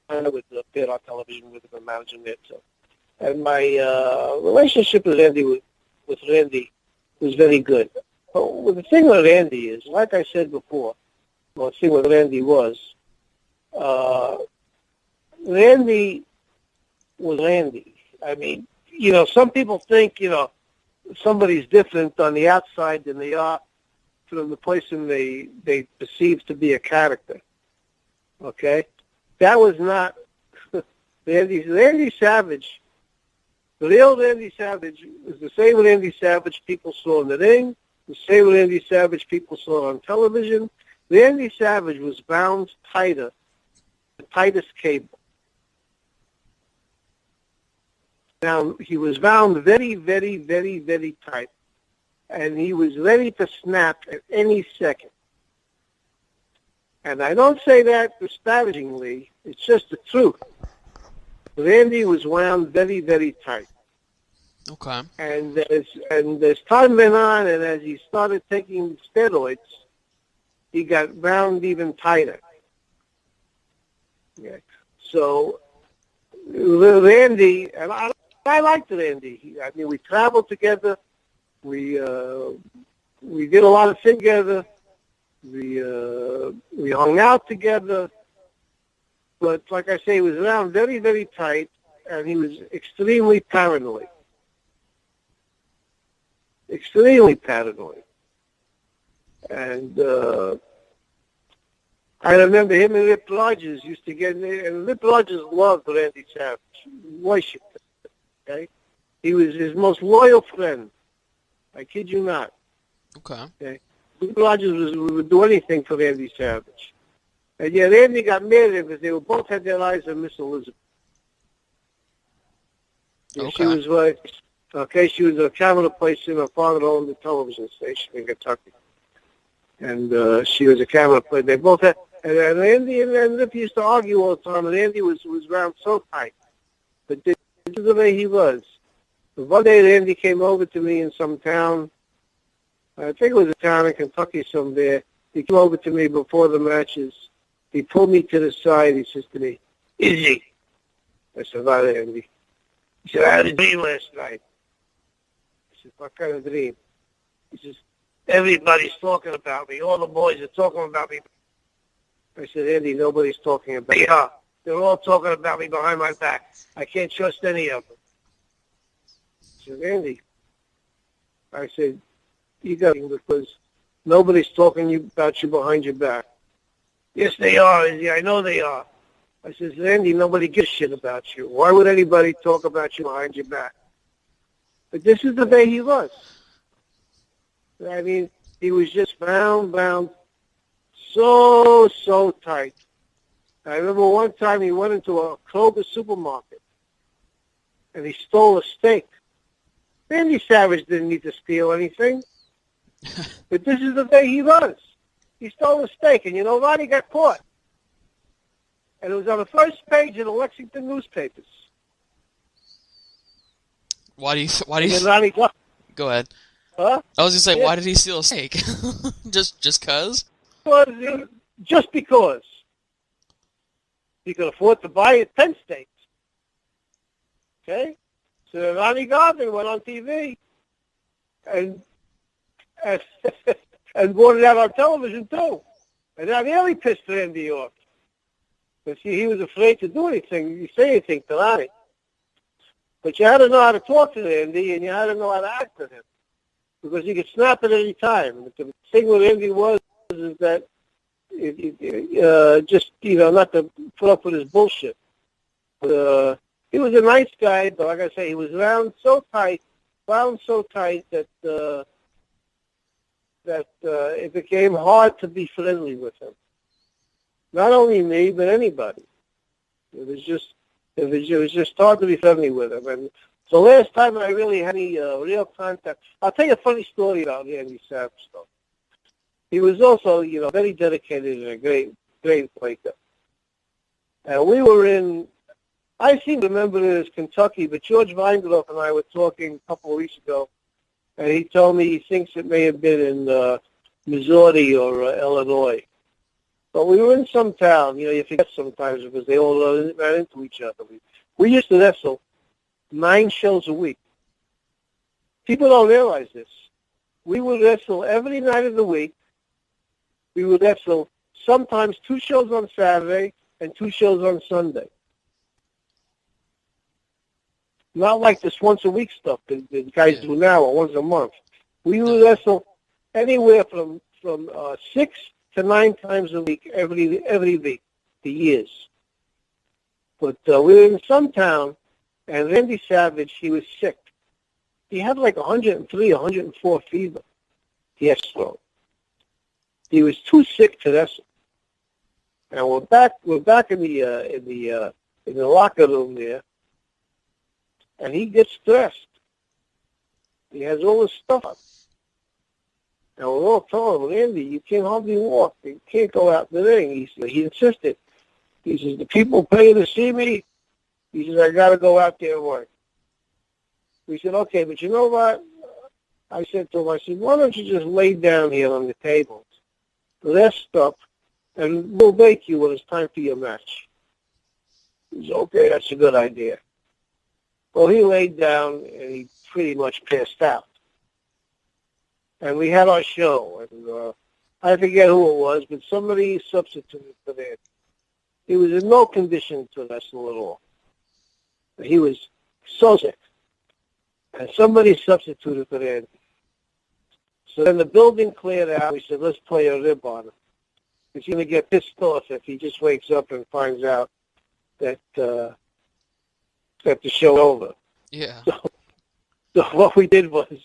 I would appear on television with him and manage him there too. And my relationship with Randy was very good. But the thing with Randy is, like I said before, the thing with Randy was, Randy was Randy. Some people think, somebody's different on the outside than they are from the person they perceive to be a character. Okay? That was not Randy Savage. The real Randy Savage was the same Randy Savage people saw in the ring, the same Randy Savage people saw on television. Randy Savage was bound tighter, the tightest cable. Now, he was bound very, very, very, very tight, and he was ready to snap at any second. And I don't say that disparagingly, it's just the truth. Randy was wound very, very tight. Okay. And as time went on, and as he started taking steroids, he got wound even tighter. Okay. So, Randy, and I liked Randy. We traveled together. We did a lot of things together. We hung out together. But like I say, he was around very, very tight, and he was extremely paranoid. Extremely paranoid. And I remember him and Rip Rogers used to get in there, and Rip Rogers loved Randy Savage. Worshipped him. Okay? He was his most loyal friend. I kid you not. Okay? Rip Rogers would do anything for Randy Savage. And yet Randy got mad at him because they both had their eyes on Miss Elizabeth. Okay. She was a camera person. Her father owned a television station in Kentucky. And she was a camera player. They both had, and Randy and Rip used to argue all the time, and Randy was around so tight. But this is the way he was. One day Randy came over to me in some town. I think it was a town in Kentucky somewhere. He came over to me before the matches. He pulled me to the side. He says to me, "Izzy." I said, "Hi, Randy." He said, "I had a dream last night." I said, "What kind of dream?" He says, "Everybody's talking about me. All the boys are talking about me." I said, "Andy, nobody's talking about me." They're all talking about me behind my back. I can't trust any of them. I said, Andy, I said, you got it, because nobody's talking about you behind your back. Yes, they are, Izzy. I know they are. I said, Andy, nobody gives a shit about you. Why would anybody talk about you behind your back? But this is the way he was. I mean, he was just bound so tight. I remember one time he went into a Kroger supermarket and he stole a steak. Randy Savage didn't need to steal anything. But this is the way he was. He stole a steak, and you know what? He got caught. And it was on the first page of the Lexington newspapers. Why do you? And Ronnie got, Go ahead. huh? I was gonna say, Yeah. why did he steal a steak? just cause? Just because. He could afford to buy it 10 steaks. Okay? So then Ronnie Garvin went on TV and and brought it out on television too. And that nearly pissed Randy off. But see, he was afraid to do anything, say anything to Ronnie. But you had to know how to talk to Randy, and you had to know how to act with him. Because he could snap at any time. The thing with Randy was is that just, not to put up with his bullshit. But, he was a nice guy, but like I say, he was wound so tight that it became hard to be friendly with him. Not only me, but anybody. It was just hard to be friendly with him. And the last time I really had any real contact, I'll tell you a funny story about Randy Savage, though. He was also, very dedicated and a great Quaker. And we were in, I seem to remember it as Kentucky, but George Weingloff and I were talking a couple of weeks ago, and he told me he thinks it may have been in Missouri or Illinois. But we were in some town, you forget sometimes because they all ran into each other. We used to wrestle 9 shows a week. People don't realize this. We would wrestle every night of the week. We would wrestle sometimes 2 shows on Saturday and 2 shows on Sunday. Not like this once-a-week stuff that guys do now, or once a month. We would wrestle anywhere from 6 to 9 times a week, every week, for years. But we were in some town, and Randy Savage, he was sick. He had like 103, 104 fever. He had stroke. He was too sick to wrestle. And we're back in the locker room there, and he gets dressed. He has all his stuff up. And we're all telling him, Andy, you can't hardly walk. You can't go out in the ring. He insisted. He says, the people pay to see me. He says, I got to go out there and work. We said, okay, but you know what? I said to him, why don't you just lay down here on the table, rest up, and we'll wake you when it's time for your match. He said, okay, that's a good idea. Well, he laid down, and he pretty much passed out. And we had our show, and I forget who it was, but somebody substituted for that. He was in no condition to wrestle at all. He was so sick. And somebody substituted for that. So then the building cleared out. We said, let's play a rib on him. He's going to get pissed off if he just wakes up and finds out that the show's over. Yeah. So what we did was,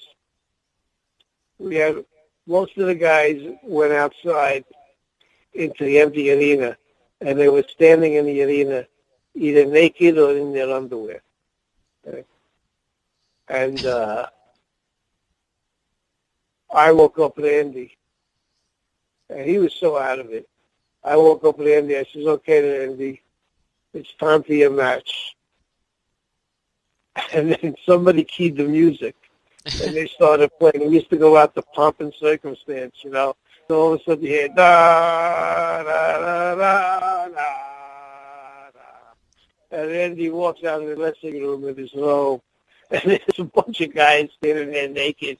we had most of the guys went outside into the empty arena, and they were standing in the arena either naked or in their underwear. Okay? And I woke up with Andy, and he was so out of it. I woke up with Andy. I says, okay, Andy, it's time for your match. And then somebody keyed the music. And they started playing. We used to go out to Pomp and Circumstance, So all of a sudden you hear, da, da, da, da, da, da. And Andy walks out of the dressing room with his robe. And there's a bunch of guys standing there naked,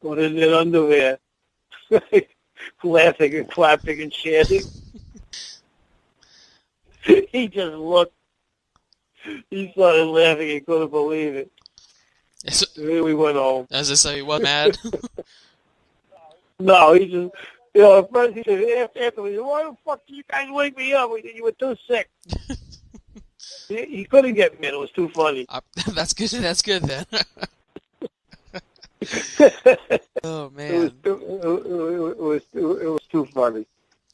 going in their underwear, laughing and clapping and chanting. he just looked. He started laughing. He couldn't believe it. Then we went home. As I say, he wasn't mad. No, he just, you know, at first he said, after he said, why the fuck did you guys wake me up? You were too sick. He couldn't get me. It was too funny. That's good. That's good then. Oh man, it was too funny.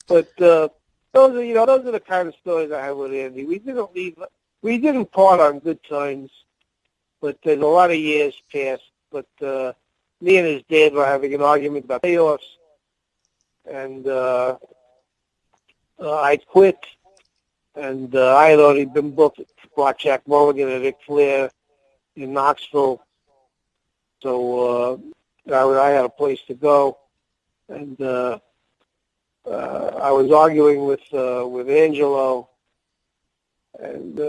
But those are the kind of stories I have with Andy. We didn't part on good terms, but there's a lot of years passed. But me and his dad were having an argument about payoffs, and I quit, and I had already been booked at Blackjack Mulligan and Ric Flair in Knoxville, so I had a place to go, and I was arguing with Angelo, and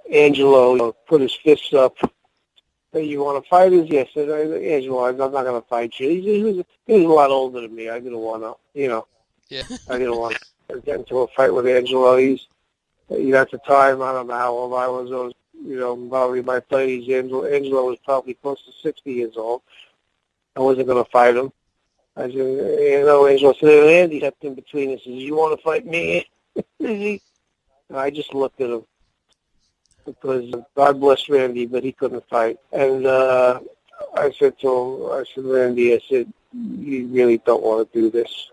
Angelo put his fists up. Hey, you want to fight us? Yes. I said, Angelo, I'm not going to fight you. He was a lot older than me. I didn't want to, yeah. I didn't want to get into a fight with Angelo. He's, at the time, I don't know how old I was. Probably in my 30s. Angelo was probably close to 60 years old. I wasn't going to fight him. I said, Angelo said, Andy stepped in between us. Says, you want to fight me? And I just looked at him because God bless Randy, but he couldn't fight. And I said to him, Randy, you really don't want to do this.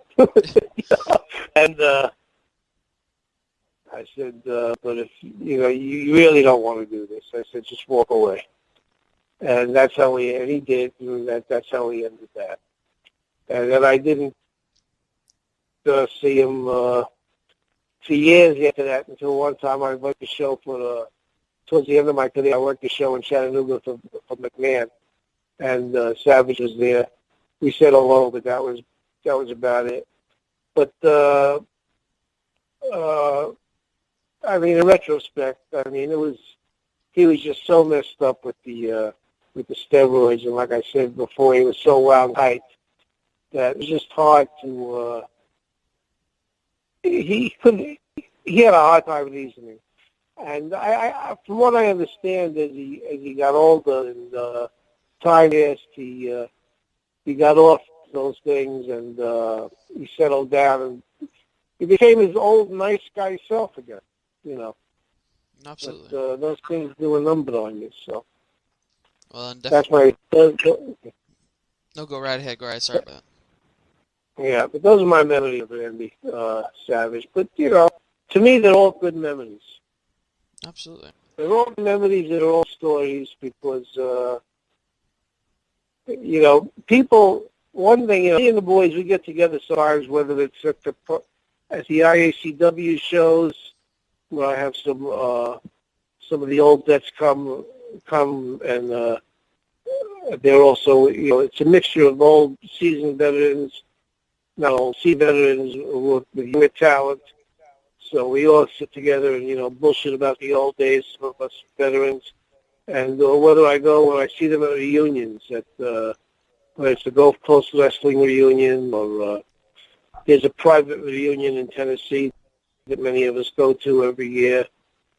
And I said, but if, you really don't want to do this. I said, just walk away. And that's how he did, and that's how he ended that. And then I didn't see him for years after that until one time I worked the show towards the end of my career, I worked the show in Chattanooga for McMahon, and Savage was there. We said hello, but that was about it. But in retrospect, he was just so messed up with the steroids, and like I said before, he was so round height that it was just hard to. He had a hard time reasoning, and I from what I understand, as he got older and time passed, he got off those things, and he settled down, and he became his old nice guy self again. Absolutely. But, those things do a number on you. So. Well, that's my. No, go right ahead. Go right. Sorry about that. Yeah, but those are my memories of Randy Savage. But to me, they're all good memories. Absolutely. They're all memories. They're all stories because people. One thing, me and the boys, we get together sometimes, whether it's at the IACW shows, where I have some of the old vets come and they're also, it's a mixture of old seasoned veterans, not old veterans with younger talent. So we all sit together and, bullshit about the old days, some of us veterans. And whether I go when I see them at reunions, whether it's the Gulf Coast Wrestling reunion or there's a private reunion in Tennessee that many of us go to every year,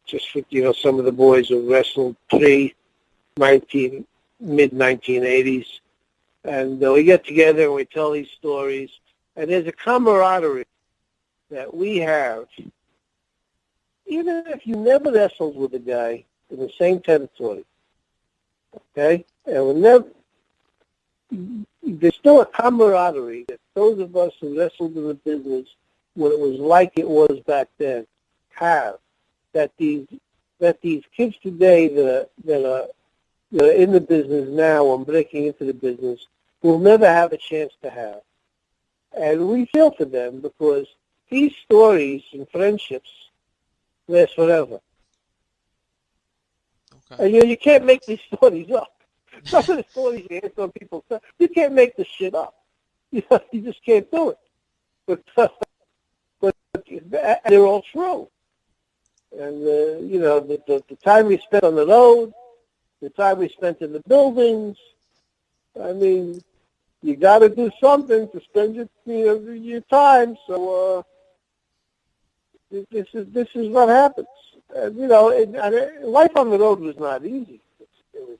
just for, some of the boys who wrestled mid-1980s. And we get together and we tell these stories. And there's a camaraderie that we have. Even if you never wrestled with a guy in the same territory, okay? And there's still a camaraderie that those of us who wrestled in the business when it was like it was back then have. That these kids today that are in the business now and breaking into the business will never have a chance to have. And we feel for them because these stories and friendships last forever. Okay. And you can't make these stories up. Some of the stories you hear some people say, you can't make this shit up. You just can't do it. But they're all true. And, the time we spent on the road, the time we spent in the buildings, you got to do something to spend your time. So, this is what happens. You know, life on the road was not easy. It was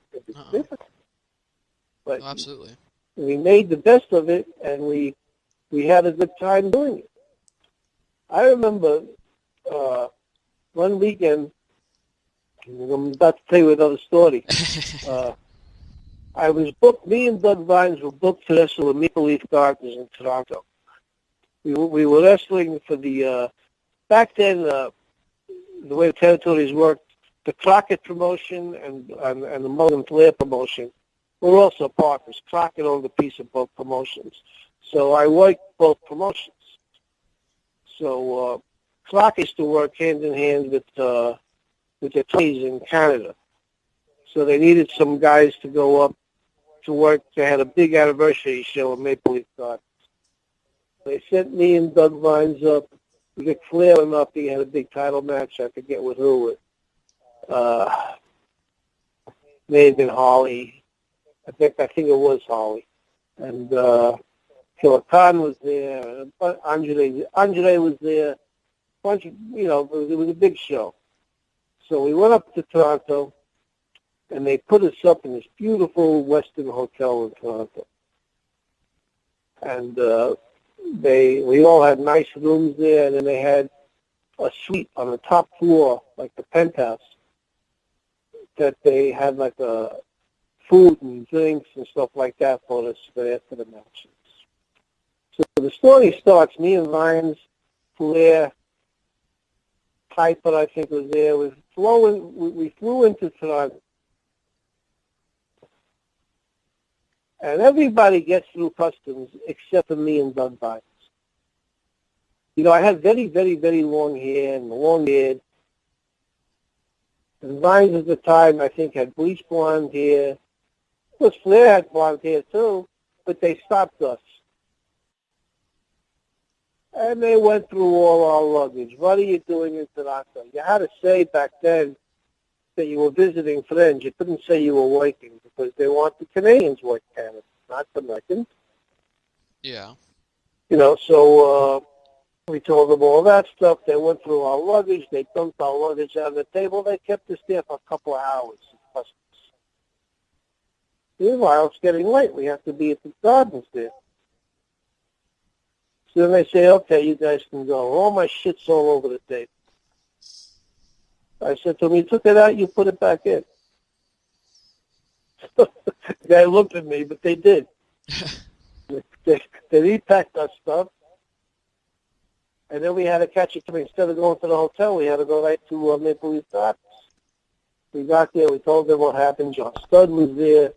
difficult. But Absolutely. we made the best of it, and we had a good time doing it. I remember one weekend, I'm about to tell you another story. I was booked, me and Doug Vines were booked to wrestle the Maple Leaf Gardens in Toronto. We were wrestling for the, back then, the way the territories worked, the Crockett promotion and the Mulligan Flair promotion were also partners. Crockett owned a piece of both promotions. So I worked both promotions. So Crockett used to work hand in hand with the Tories in Canada. So they needed some guys to go up to work. They had a big anniversary show at Maple Leaf Gardens. They sent me and Doug Vines up. Ric Flair went up. He had a big title match. I forget with who. May have been Holly. I think it was Holly. And Killer Khan was there. Andre was there. Bunch of, you know, it was a big show. So we went up to Toronto, and they put us up in this beautiful Western hotel in Toronto. And we all had nice rooms there, and then they had a suite on the top floor, like the penthouse, that they had like food and drinks and stuff like that for us after the matches. So the story starts, me and Vines, Flair, Piper, I think, was there. We flew into Toronto. And everybody gets through customs except for me and Doug Vines. You know, I had very, very, very long hair and long beard. And Vines at the time, I think, had bleach blonde hair. Of course, Flair had blonde hair too, but they stopped us. And they went through all our luggage. What are you doing in Toronto? You had to say back then that you were visiting friends. You couldn't say you were working because they want the Canadians work Canada, not the Americans. Yeah. You know, so we told them all that stuff. They went through our luggage. They dumped our luggage on the table. They kept us there for a couple of hours. Meanwhile, it's getting late. We have to be at the gardens there. So then they say, okay, you guys can go. All my shit's all over the table. I said to him, you took it out, you put it back in. The guy looked at me, but they did. They repacked our stuff. And then we had to catch a train. Instead of going to the hotel, we had to go right to Maple Leaf Gardens. We got there. We told them what happened. John Studd was there.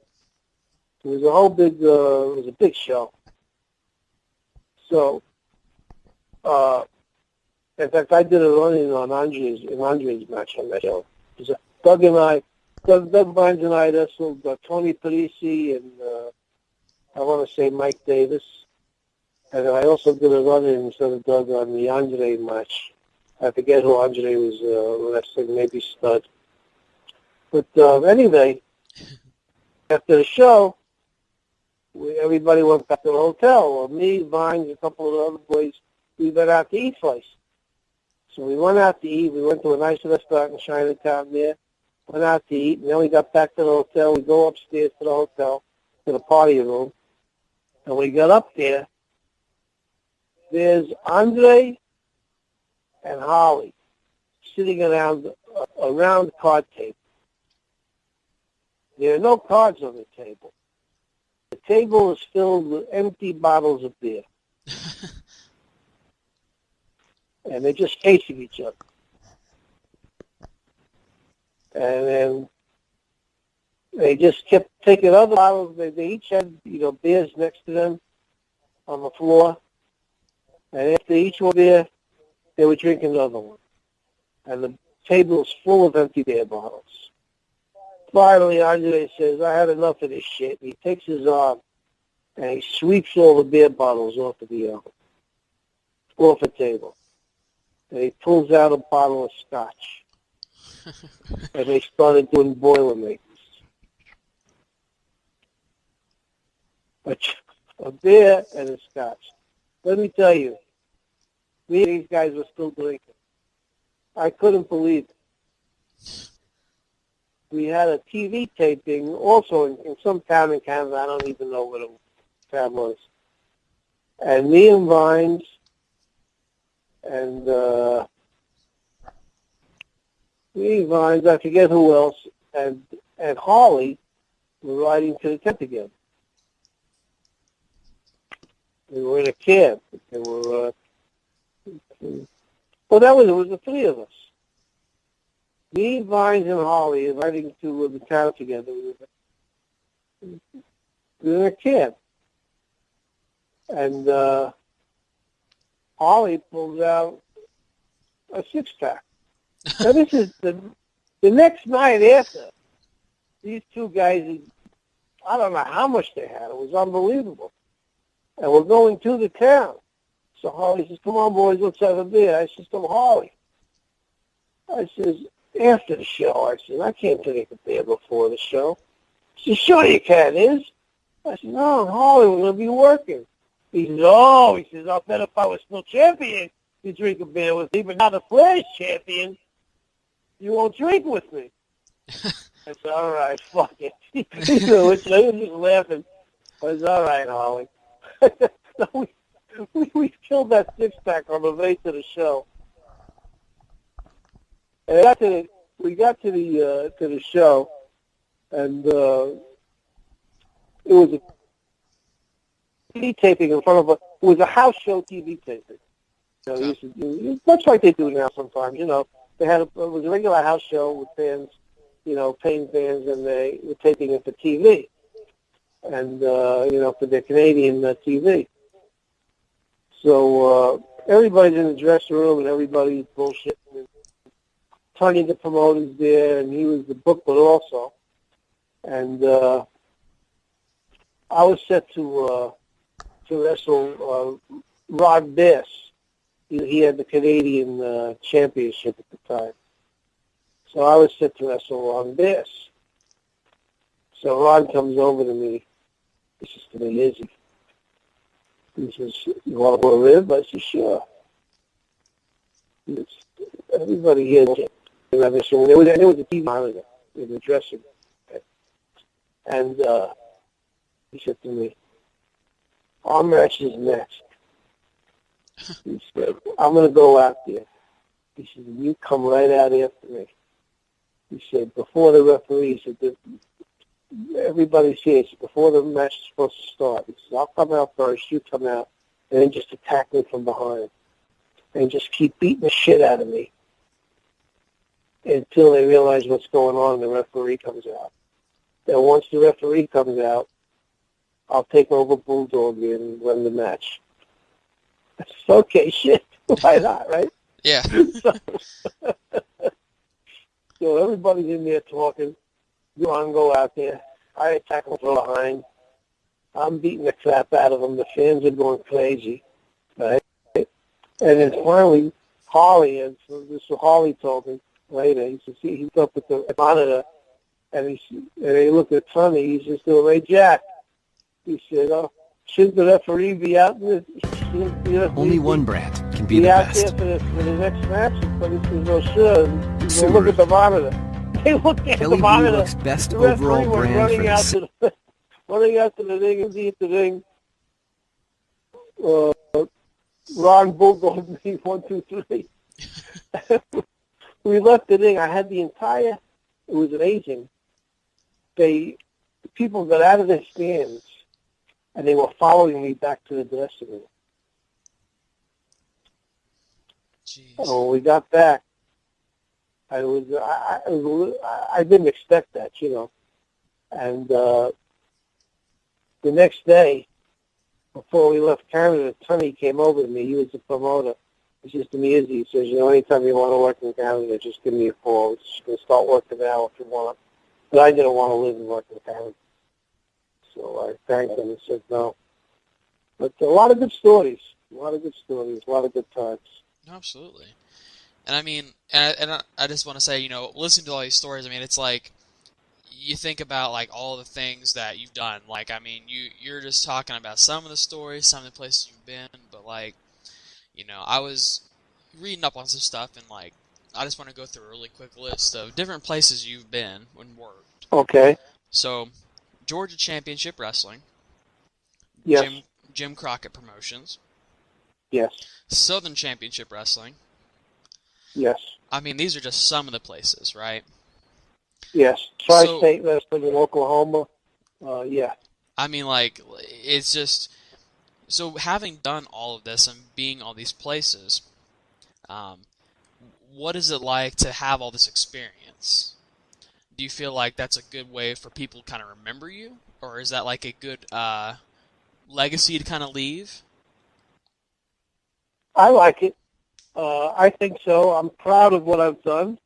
It was a whole big, it was a big show. So, in fact, I did a run-in on Andre's match on that show. It was Doug Vines and I wrestled Tony Parisi and I want to say Mike Davis. And I also did a run-in instead of Doug on the Andre match. I forget who Andre was wrestling, maybe Studd. But anyway, after the show, everybody went back to the hotel. Well, me, Vines, a couple of the other boys, we went out to eat twice. So we went out to eat. We went to a nice restaurant in Chinatown there, went out to eat, and then we got back to the hotel. We go upstairs to the hotel, to the party room, and we got up there. There's Andre and Holly sitting around a round card table. There are no cards on the table. The table is filled with empty bottles of beer. And they're just chasing each other. And then they just kept taking other bottles. They each had, beers next to them on the floor. And after each one beer, they were drinking another one. And the table was full of empty beer bottles. Finally, Andre says, I had enough of this shit. He takes his arm and he sweeps all the beer bottles off of the table. And he pulls out a bottle of scotch. And they started doing Boilermakers. A beer and a scotch. Let me tell you, these guys were still drinking. I couldn't believe it. We had a TV taping also in some town in Canada. I don't even know what the town was. And me and Vines and I forget who else, and Harley were riding to the tent together. We were in a cab. They were, it was the three of us. Me, Vines, and Harley riding to the town together. We were in a cab. And Harley pulled out a six-pack. Now, this is the next night after. These two guys, I don't know how much they had. It was unbelievable. And we're going to the town. So Harley says, come on, boys, let's have a beer. I says, I'm Harley. I says, after the show. I said, I can't drink a beer before the show. She says, sure you can, Iz. I said, no, Harley, we're going to be working. He says, I'll bet if I was still champion, you'd drink a beer with me, but now the Flash champion, you won't drink with me. I said, all right, fuck it. He was just laughing. I said, all right, Harley. So we killed that six-pack on the way to the show. And we got to the show, and it was a TV taping in front of it was a house show TV taping. Much like they do now sometimes. They had it was a regular house show with fans, paying fans, and they were taping it for TV, and for their Canadian TV. So everybody's in the dressing room, and everybody's bullshitting. And Tony, the promoter's there, and he was the booklet also. And I was set to wrestle Rod Bass. He had the Canadian championship at the time. So I was set to wrestle Rod Bass. So Rod comes over to me. He says to me, Izzy. He says, you want to go live? I said, sure. Everybody here. There was a TV monitor in the dressing room. And he said to me, our match is next. He said, I'm going to go out there. He said, you come right out after me. He said, before the referee, he said, everybody's here. He said, before the match is supposed to start, he said, I'll come out first, you come out, and then just attack me from behind. And just keep beating the shit out of me until they realize what's going on and the referee comes out. Then once the referee comes out, I'll take over Bulldog and run the match. I said, okay, shit. Why not, right? Yeah. So everybody's in there talking. You want to go out there. I attack them from behind. I'm beating the crap out of them. The fans are going crazy, right? And then finally, Harley, and so this is what Harley told me later. He says he's up at the monitor, and they looked at Tony. He says, "Hey, Jack." He said, shouldn't the referee be out there? Only one brand can be the best. Out there for the next match? But he says, no, sure. Look at the monitor. They looked at Kelly the monitor. Blue Book's best the overall brand running for out running out to the ring and beat the ring. Ron Bulldog me 1, 2, 3. We left the ring. I had the entire. It was amazing. People got out of their stands, and they were following me back to the dressing room. Jeez. So when we got back, I didn't expect that, And the next day, before we left Canada, Tony came over to me. He was the promoter. He says to me, Izzy, he says, anytime you want to work in Canada, just give me a call. You can start working now if you want. But I didn't want to live and work in Canada. So I thanked him and said no. But a lot of good stories. A lot of good times. Absolutely. And I mean, I just want to say, listening to all these stories, I mean, it's like, you think about, like, all the things that you've done. Like, I mean, you're just talking about some of the stories, some of the places you've been, but, like, I was reading up on some stuff, and, like, I just want to go through a really quick list of different places you've been and worked. Okay. So, Georgia Championship Wrestling. Yes. Jim Crockett Promotions. Yes. Southern Championship Wrestling. Yes. I mean, these are just some of the places, right? Yes. Tri-State Wrestling in Oklahoma. Yeah. I mean, like, it's just... So, having done all of this and being all these places, what is it like to have all this experience? Do you feel like that's a good way for people to kind of remember you? Or is that like a good legacy to kind of leave? I like it. I think so. I'm proud of what I've done,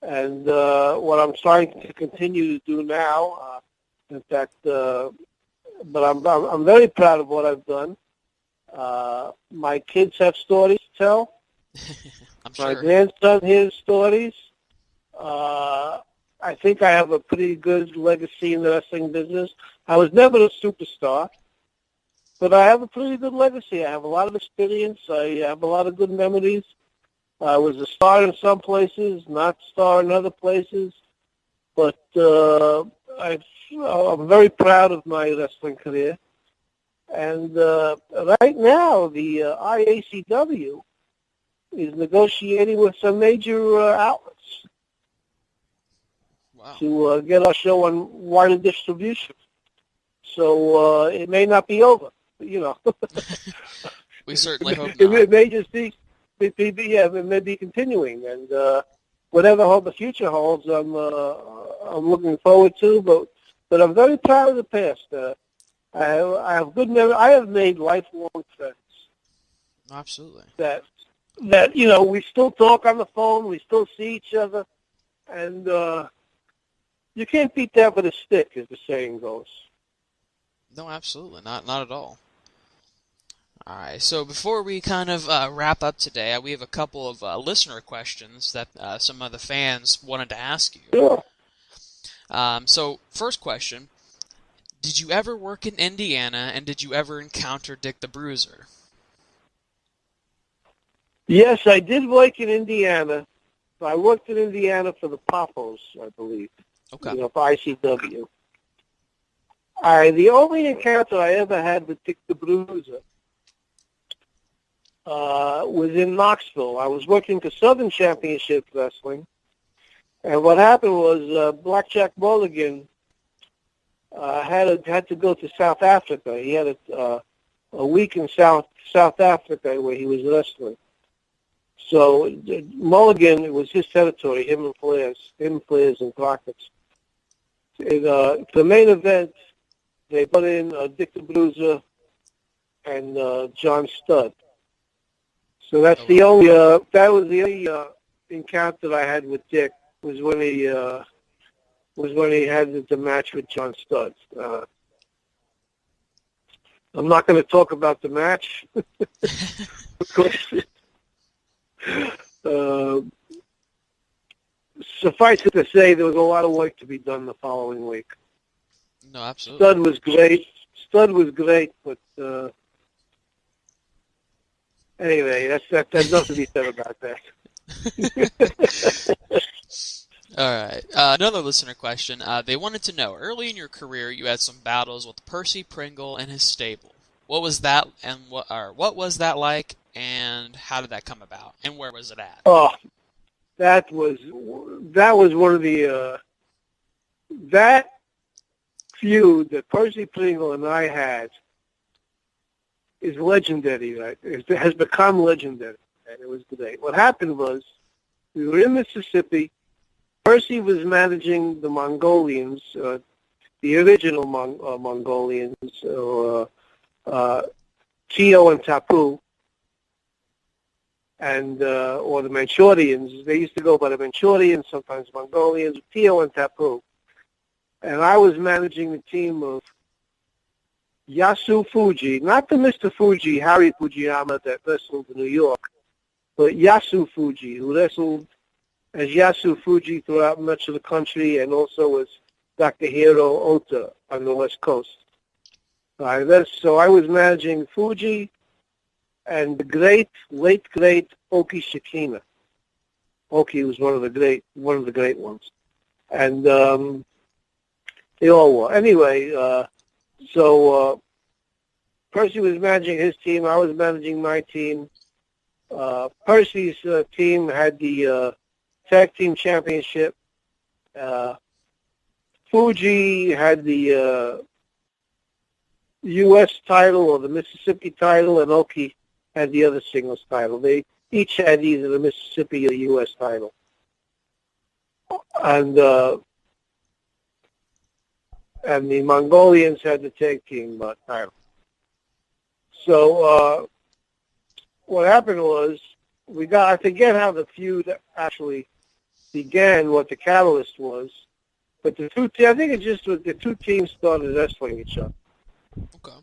and what I'm starting to continue to do now. In fact, but I'm very proud of what I've done. My kids have stories to tell. I'm My sure. grandson hears stories. I think I have a pretty good legacy in the wrestling business. I was never a superstar, but I have a pretty good legacy. I have a lot of experience. I have a lot of good memories. I was a star in some places, not star in other places, but I'm very proud of my wrestling career. And right now, the IACW is negotiating with some major outlets Wow. to get our show on wider distribution. So it may not be over, you know. We certainly hope It not. may just be, it may be continuing, and whatever the future holds, I'm looking forward to. But I'm very proud of the past. I have good memory. I have made lifelong friends. Absolutely. That you know, we still talk on the phone. We still see each other, and you can't beat that with a stick, as the saying goes. No, absolutely. Not at all. All right. So before we kind of wrap up today, we have a couple of listener questions that some of the fans wanted to ask you. Sure. So first question, did you ever work in Indiana, and did you ever encounter Dick the Bruiser? Yes, I did work in Indiana. I worked in Indiana for the Papos, I believe. Okay. You know, for ICW. The only encounter I ever had with Dick the Bruiser was in Knoxville. I was working for Southern Championship Wrestling, and what happened was Blackjack Mulligan had to go to South Africa. He had a week in South Africa where he was wrestling. So Mulligan, it was his territory, him and Flares and Crockett's. For the main event, they put in Dick the Bruiser and John Studd. So that's the only that was the only encounter I had with Dick was when he had the match with John Studd. I'm not going to talk about the match, of course. Suffice it to say, there was a lot of work to be done the following week. No, absolutely. Studd was great, but anyway, that's nothing to be said about that. All right. Another listener question. They wanted to know, early in your career, you had some battles with Percy Pringle and his stable. What was that, and what was that like, and how did that come about, and where was it at? Oh, that was one of the that feud that Percy Pringle and I had is legendary. Right? It has become legendary, and it was great. What happened was we were in Mississippi. Percy was managing the Mongolians, the original Mongolians, Tio and Tapu, and or the Manchurians. They used to go by the Manchurians, sometimes Mongolians, Tio and Tapu. And I was managing the team of Yasu Fuji, not the Mr. Fuji, Harry Fujiyama that wrestled in New York, but Yasu Fuji, who wrestled as Yasu Fuji throughout much of the country, and also as Dr. Hiro Ota on the West Coast. So I was managing Fuji and the late great Oki Shikina. Oki was one of the great ones, and they all were. Anyway, so Percy was managing his team. I was managing my team. Percy's team had the tag team championship. Fuji had the U.S. title or the Mississippi title, and Oki had the other singles title. They each had either the Mississippi or the U.S. title. And the Mongolians had the tag team title. So what happened was I forget how the feud actually began, what the catalyst was, but I think it just was the two teams started wrestling each other. Okay.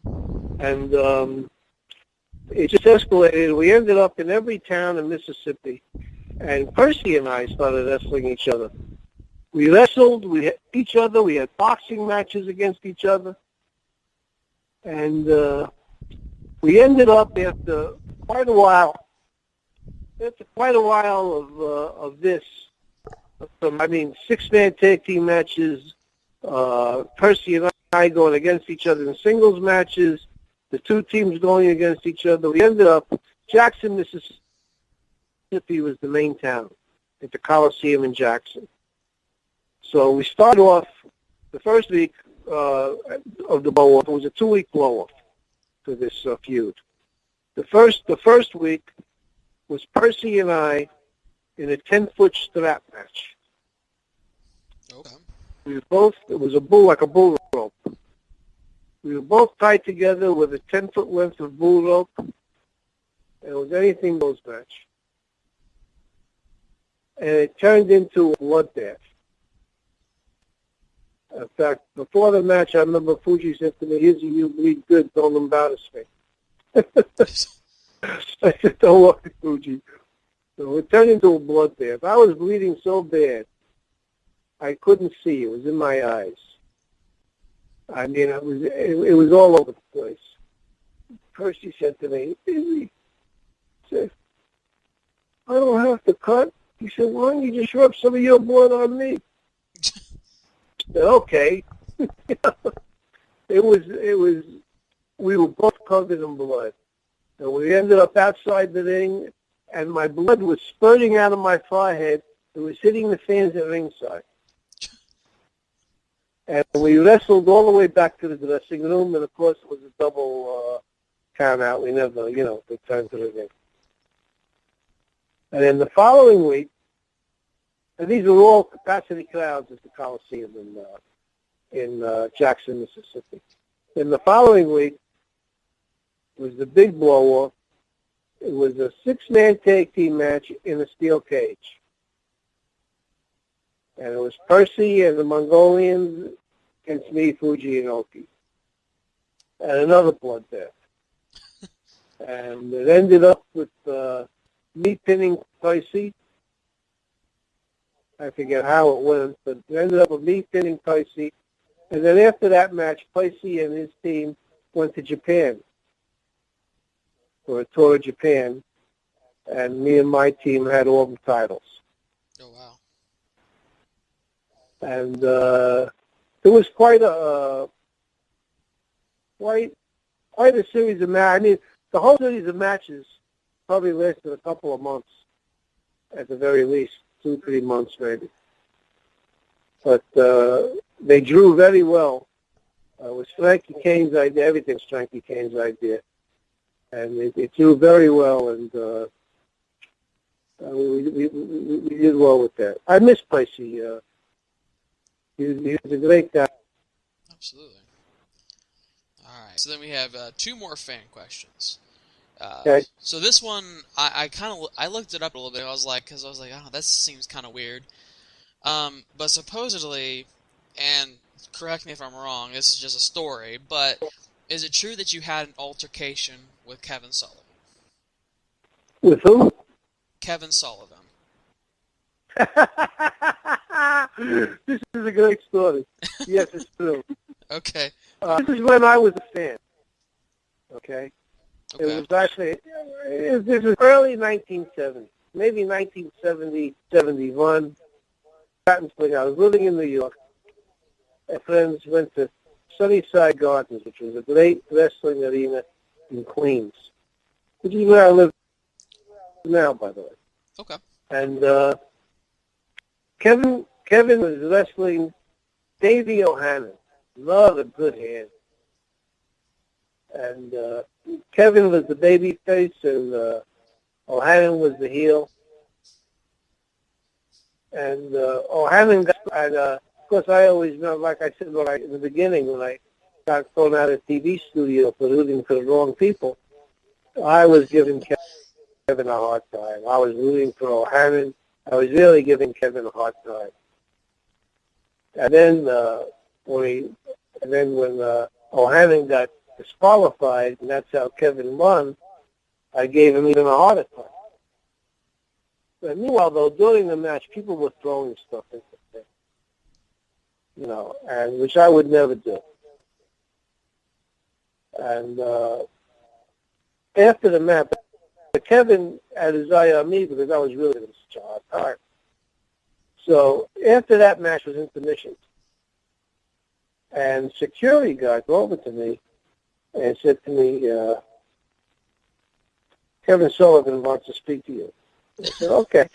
And it just escalated. We ended up in every town in Mississippi, and Percy and I started wrestling each other. We wrestled, we hit each other, we had boxing matches against each other, and we ended up after quite a while of this, six-man tag team matches, Percy and I going against each other in singles matches, the two teams going against each other. We ended up, Jackson, Mississippi was the main town at the Coliseum in Jackson. So we started off the first week of the blow-off. It was a 2-week blow-off for this feud. The first week was Percy and I in a 10-foot strap match. Okay. It was like a bull rope. We were both tied together with a 10-foot length of bull rope. And it was anything goes match. And it turned into a bloodbath. In fact, before the match, I remember Fuji said to me, "Izzy, you bleed good, don't embarrass me." I said, "Don't worry, Fuji." So it turned into a bloodbath. I was bleeding so bad, I couldn't see. It was in my eyes. I mean, it was all over the place. Percy said to me, "Izzy," said, "I don't have to cut." He said, "Why don't you just rub some of your blood on me?" I said, "Okay." We were both covered in blood. And we ended up outside the ring, and my blood was spurting out of my forehead. It was hitting the fans at ringside. And we wrestled all the way back to the dressing room, and of course it was a double count out. We never, returned to the ring. And then the following week, and these were all capacity crowds at the Coliseum in Jackson, Mississippi. Then the following week was the big blow-off. It was a 6-man tag team match in a steel cage. And it was Percy and the Mongolians against me, Fuji, and Oki. And another bloodbath. And it ended up with me pinning Percy. I forget how it went, but it ended up with me pinning Percy. And then after that match, Percy and his team went to Japan for a tour of Japan. And me and my team had all the titles. Oh, wow. And it was quite a series of matches. I mean, the whole series of matches probably lasted a couple of months, at the very least, 2-3 months maybe. But they drew very well. It was Frankie Kane's idea. Everything's Frankie Kane's idea, and it drew very well. And we did well with that. I miss Percy. He was a great guy. Absolutely. All right. So then we have 2 more fan questions. Okay. So this one, I looked it up a little bit. I was like, oh, that seems kind of weird. But supposedly, and correct me if I'm wrong, this is just a story, but is it true that you had an altercation with Kevin Sullivan? With who? Kevin Sullivan. This is a great story. Yes, it's true. Okay. This is when I was a fan. Okay? Okay. It was actually, this was early 1970s. maybe 1970, 71. I was living in New York. My friends went to Sunnyside Gardens, which was a great wrestling arena in Queens, which is where I live now, by the way. Okay. And Kevin was wrestling Davey O'Hannon. Another good hand. And Kevin was the baby face, and O'Hannon was the heel. And O'Hannon got, and of course, I always remember, like I said in the beginning, when I got thrown out of the TV studio for rooting for the wrong people, I was giving Kevin a hard time. I was rooting for O'Hannon. I was really giving Kevin a hard time. And then when O'Hannon got disqualified, and that's how Kevin won, I gave him even a harder time. But meanwhile, though, during the match, people were throwing stuff into the thing, and which I would never do. And after the match, Kevin had his eye on me because I was really in such a hard time. So after that match was intermission, and security guard came over to me and said to me, Kevin Sullivan wants to speak to you. I said, okay.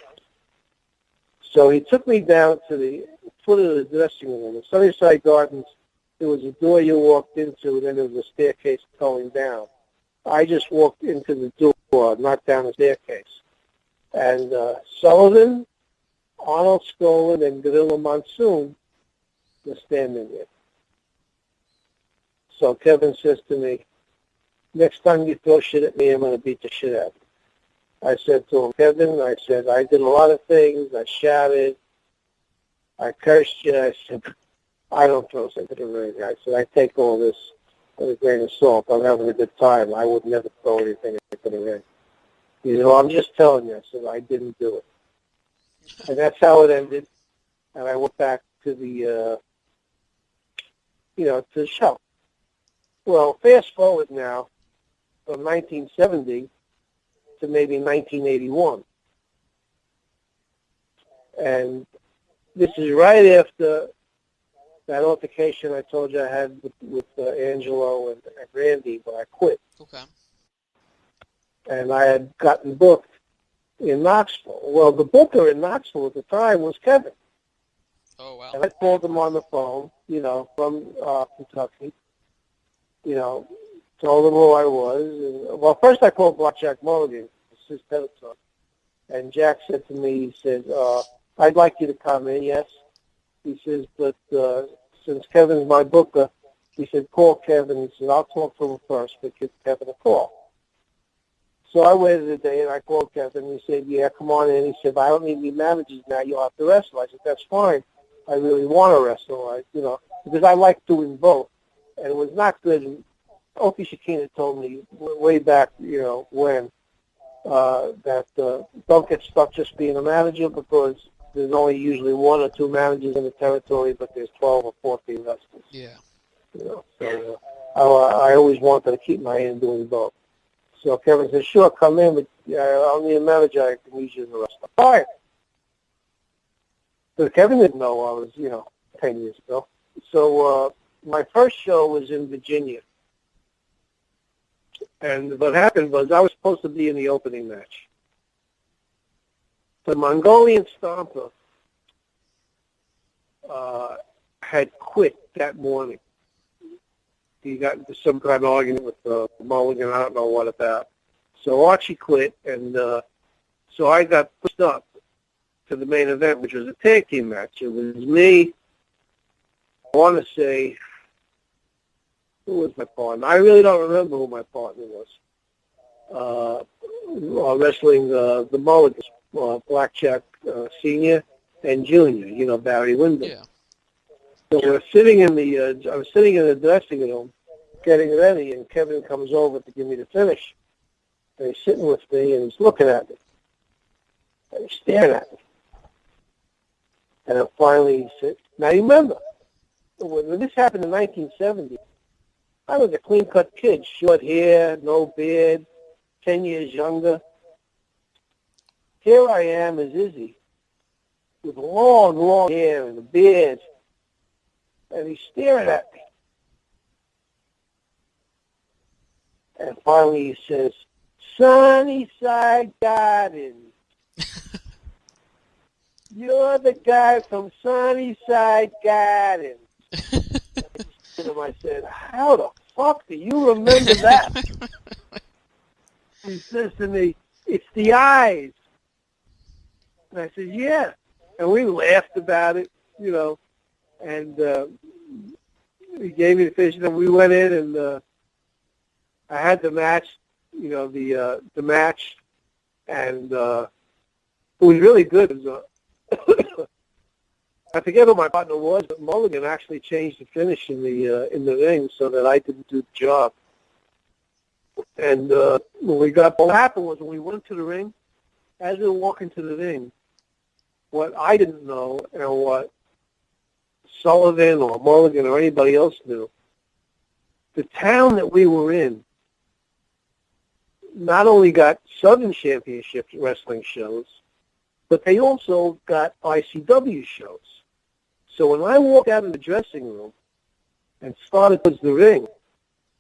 So he took me down to the foot of the dressing room. In Sunnyside Gardens, there was a door you walked into, and then there was a staircase going down. I just walked into the door, not down the staircase. And Sullivan, Arnold Skolin, and Gorilla Monsoon were standing there. So Kevin says to me, next time you throw shit at me, I'm going to beat the shit out of you. I said to him, Kevin, I said, I did a lot of things. I shouted. I cursed you. I said, I don't throw things at the ring. I said, I take all this with a grain of salt. I'm having a good time. I would never throw anything at the ring. He said, well, I'm just telling you. I said, I didn't do it. And that's how it ended. And I went back to the, to the show. Well, fast forward now from 1970 to maybe 1981. And this is right after that altercation I told you I had with Angelo and Randy, but I quit. Okay. And I had gotten booked in Knoxville. Well, the booker in Knoxville at the time was Kevin. Oh, wow. And I called him on the phone, from Kentucky, told him who I was. And, well, first I called Blackjack Mulligan, his territory. And Jack said to me, he said, I'd like you to come in, yes. He says, but since Kevin's my booker, he said, call Kevin. He said, I'll talk to him first, but give Kevin a call. So I waited a day, and I called Kevin. He said, yeah, come on in. He said, I don't need any managers now. You'll have to wrestle. I said, that's fine. I really want to wrestle, because I like doing both. And it was not good. Opie Shakina told me way back, when, that don't get stuck just being a manager because there's only usually one or two managers in the territory, but there's 12 or 14 wrestlers. Yeah. So I always wanted to keep my hand doing both. So Kevin said, sure, come in, but I'll need a manager. I can use you as a wrestler. All right. So Kevin didn't know I was, 10 years ago. So my first show was in Virginia. And what happened was I was supposed to be in the opening match. The Mongolian Stomper had quit that morning. He got into some kind of argument with Mulligan, I don't know what about. So Archie quit, and so I got pushed up to the main event, which was a tag team match. It was me, I want to say, who was my partner? I really don't remember who my partner was. Wrestling the Mulligans, Blackjack Senior and Junior, Barry Windham. Yeah. So we're sitting in I was sitting in the dressing room, getting ready, and Kevin comes over to give me the finish. And he's sitting with me, and he's looking at me. And he's staring at me. And then finally he said, now you remember, when this happened in 1970, I was a clean-cut kid, short hair, no beard, 10 years younger. here I am as Izzy, with long, long hair and a beard, and he's staring at me. And finally he says, Sunnyside Gardens. You're the guy from Sunnyside Gardens. I said, how the fuck do you remember that? He says to me, it's the eyes. And I said, yeah. And we laughed about it, and he gave me the fish, and then we went in, and I had the match, the match, and it was really good. It was, I forget who my partner was, but Mulligan actually changed the finish in the ring so that I didn't do the job. And what happened was when we went to the ring, as we were walking to the ring, what I didn't know and what Sullivan or Mulligan or anybody else knew, the town that we were in not only got Southern Championship wrestling shows, but they also got ICW shows. So when I walked out of the dressing room and started towards the ring,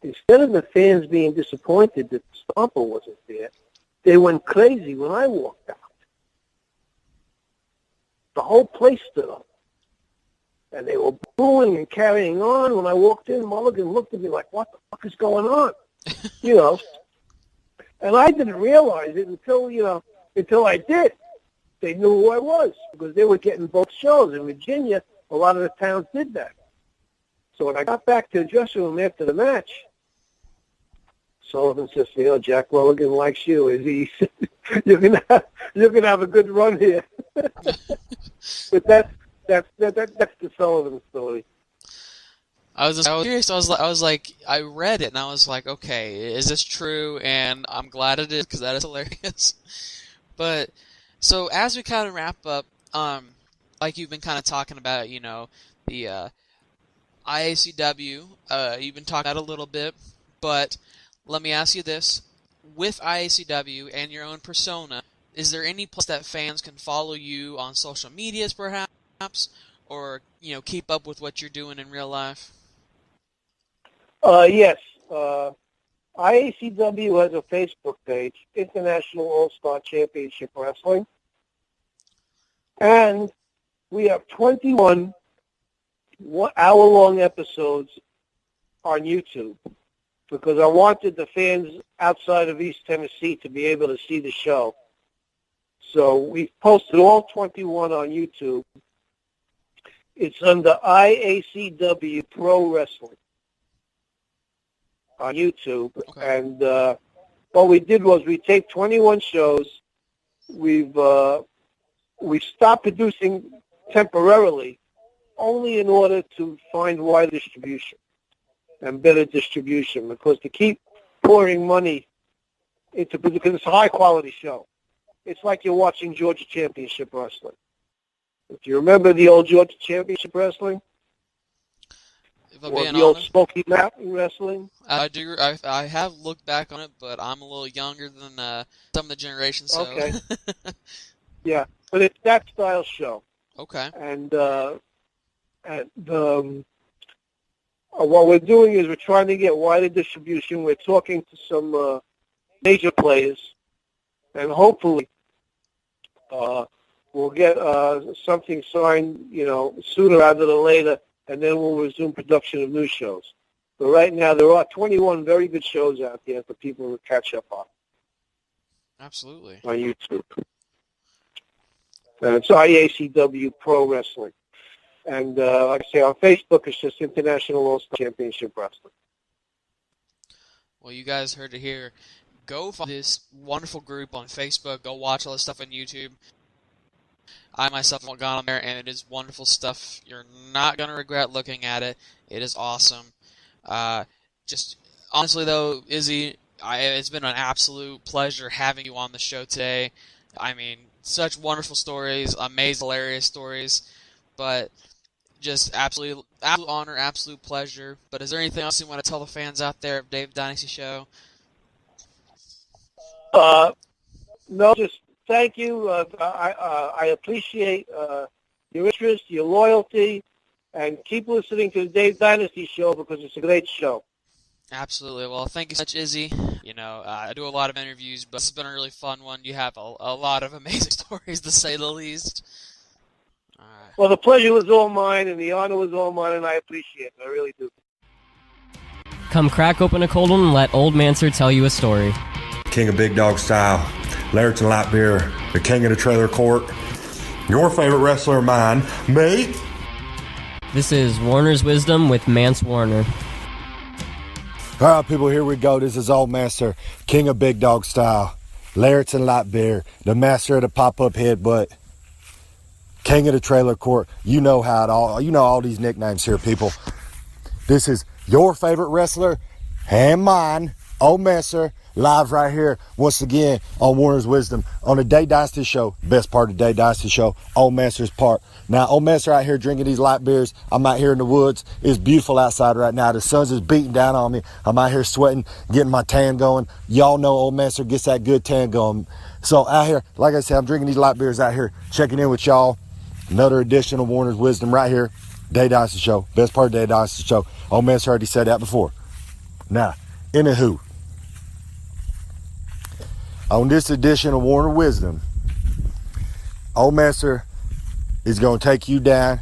instead of the fans being disappointed that Stomper wasn't there, they went crazy when I walked out. The whole place stood up. And they were booing and carrying on. When I walked in, Mulligan looked at me like, what the fuck is going on? And I didn't realize it until I did. They knew who I was because they were getting both shows. In Virginia, a lot of the towns did that. So when I got back to the dressing room after the match, Sullivan says, Jack Mulligan likes you. He said, you're gonna have a good run here. But that's the Sullivan story. I was curious. I was like, I read it and I was like, okay, is this true? And I'm glad it is because that is hilarious. But so as we kind of wrap up, like you've been kind of talking about, the IACW. You've been talking about it a little bit, but let me ask you this: with IACW and your own persona, is there any place that fans can follow you on social medias, perhaps, or keep up with what you're doing in real life? Yes. IACW has a Facebook page, International All-Star Championship Wrestling, and we have 21 hour-long episodes on YouTube because I wanted the fans outside of East Tennessee to be able to see the show. So we've posted all 21 on YouTube. It's under IACW Pro Wrestling on YouTube. Okay. And what we did was we taped 21 shows. We stopped producing temporarily only in order to find wide distribution and better distribution, because to keep pouring money into, because it's a high-quality show. It's like you're watching Georgia Championship Wrestling. If you remember the old Georgia Championship Wrestling, or the old Smoky Mountain Wrestling. I do. I have looked back on it, but I'm a little younger than some of the generations. So. Okay. Yeah, but it's that style show. Okay. And what we're doing is we're trying to get wider distribution. We're talking to some major players, and hopefully we'll get something signed, sooner rather than later, and then we'll resume production of new shows. But right now, there are 21 very good shows out there for people to catch up on. Absolutely. On YouTube. And it's IACW Pro Wrestling. And like I say, on Facebook, it's just International All-Star Championship Wrestling. Well, you guys heard it here. Go follow this wonderful group on Facebook. Go watch all this stuff on YouTube. I myself have gone on there, and it is wonderful stuff. You're not going to regret looking at it. It is awesome. Just honestly, though, Izzy, it's been an absolute pleasure having you on the show today. I mean, such wonderful stories, amazing, hilarious stories, but just absolute honor, absolute pleasure. But is there anything else you want to tell the fans out there of Dave Dynasty Show? No, just thank you. I appreciate your interest, your loyalty, and keep listening to the Dave Dynasty Show because it's a great show. Absolutely. Well, thank you so much, Izzy. You know, I do a lot of interviews, but this has been a really fun one. You have a lot of amazing stories, to say the least. All right. Well, the pleasure was all mine, and the honor was all mine, and I appreciate it. I really do. Come crack open a cold one and let Old Manser tell you a story. King of Big Dog Style, Lairton Light Beer, the king of the trailer court, your favorite wrestler of mine, me. This is Warner's Wisdom with Mance Warner. All right, people, here we go. This is Old Master, King of Big Dog Style, Lairton Light Beer, the master of the pop-up headbutt, king of the trailer court. You know all these nicknames here, people. This is your favorite wrestler and mine, Old Master, live right here once again on Warner's Wisdom on the Dave Dynasty Show. Best part of the Dave Dynasty Show, Old Master's part. Now, Old Master out here drinking these light beers. I'm out here in the woods. It's beautiful outside right now. The sun's just beating down on me. I'm out here sweating, getting my tan going. Y'all know Old Master gets that good tan going. So out here, like I said, I'm drinking these light beers out here, checking in with y'all. Another edition of Warner's Wisdom right here. Dave Dynasty Show. Best part of the Dave Dynasty Show. Old Master already said that before. Now, anywho, on this edition of Warner Wisdom, Old Master is going to take you down.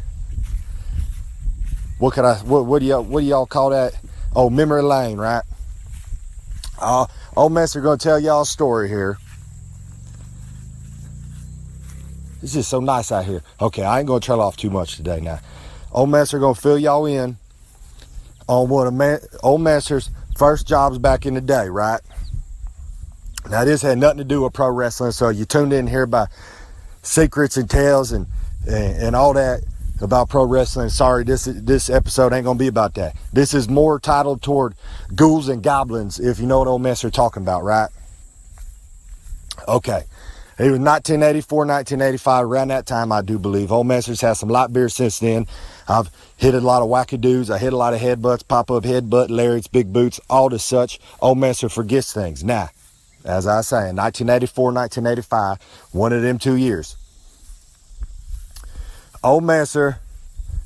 What do y'all call that? Oh, memory lane, right? Old Master going to tell y'all a story here. It's just so nice out here. Okay, I ain't going to trail off too much today now. Old Master going to fill y'all in on one of Old Master's first jobs back in the day, right? Now, this had nothing to do with pro wrestling, so you tuned in here by secrets and tales and all that about pro wrestling. Sorry, this episode ain't going to be about that. This is more titled toward ghouls and goblins, if you know what Old Master talking about, right? Okay. It was 1984, 1985, around that time, I do believe. Old Master's had some light beer since then. I've hit a lot of wackadoos. I hit a lot of headbutts, pop-up headbutt, lariats, big boots, all the such. Old Master forgets things. Now, as I say, in 1984, 1985, one of them 2 years, Old Master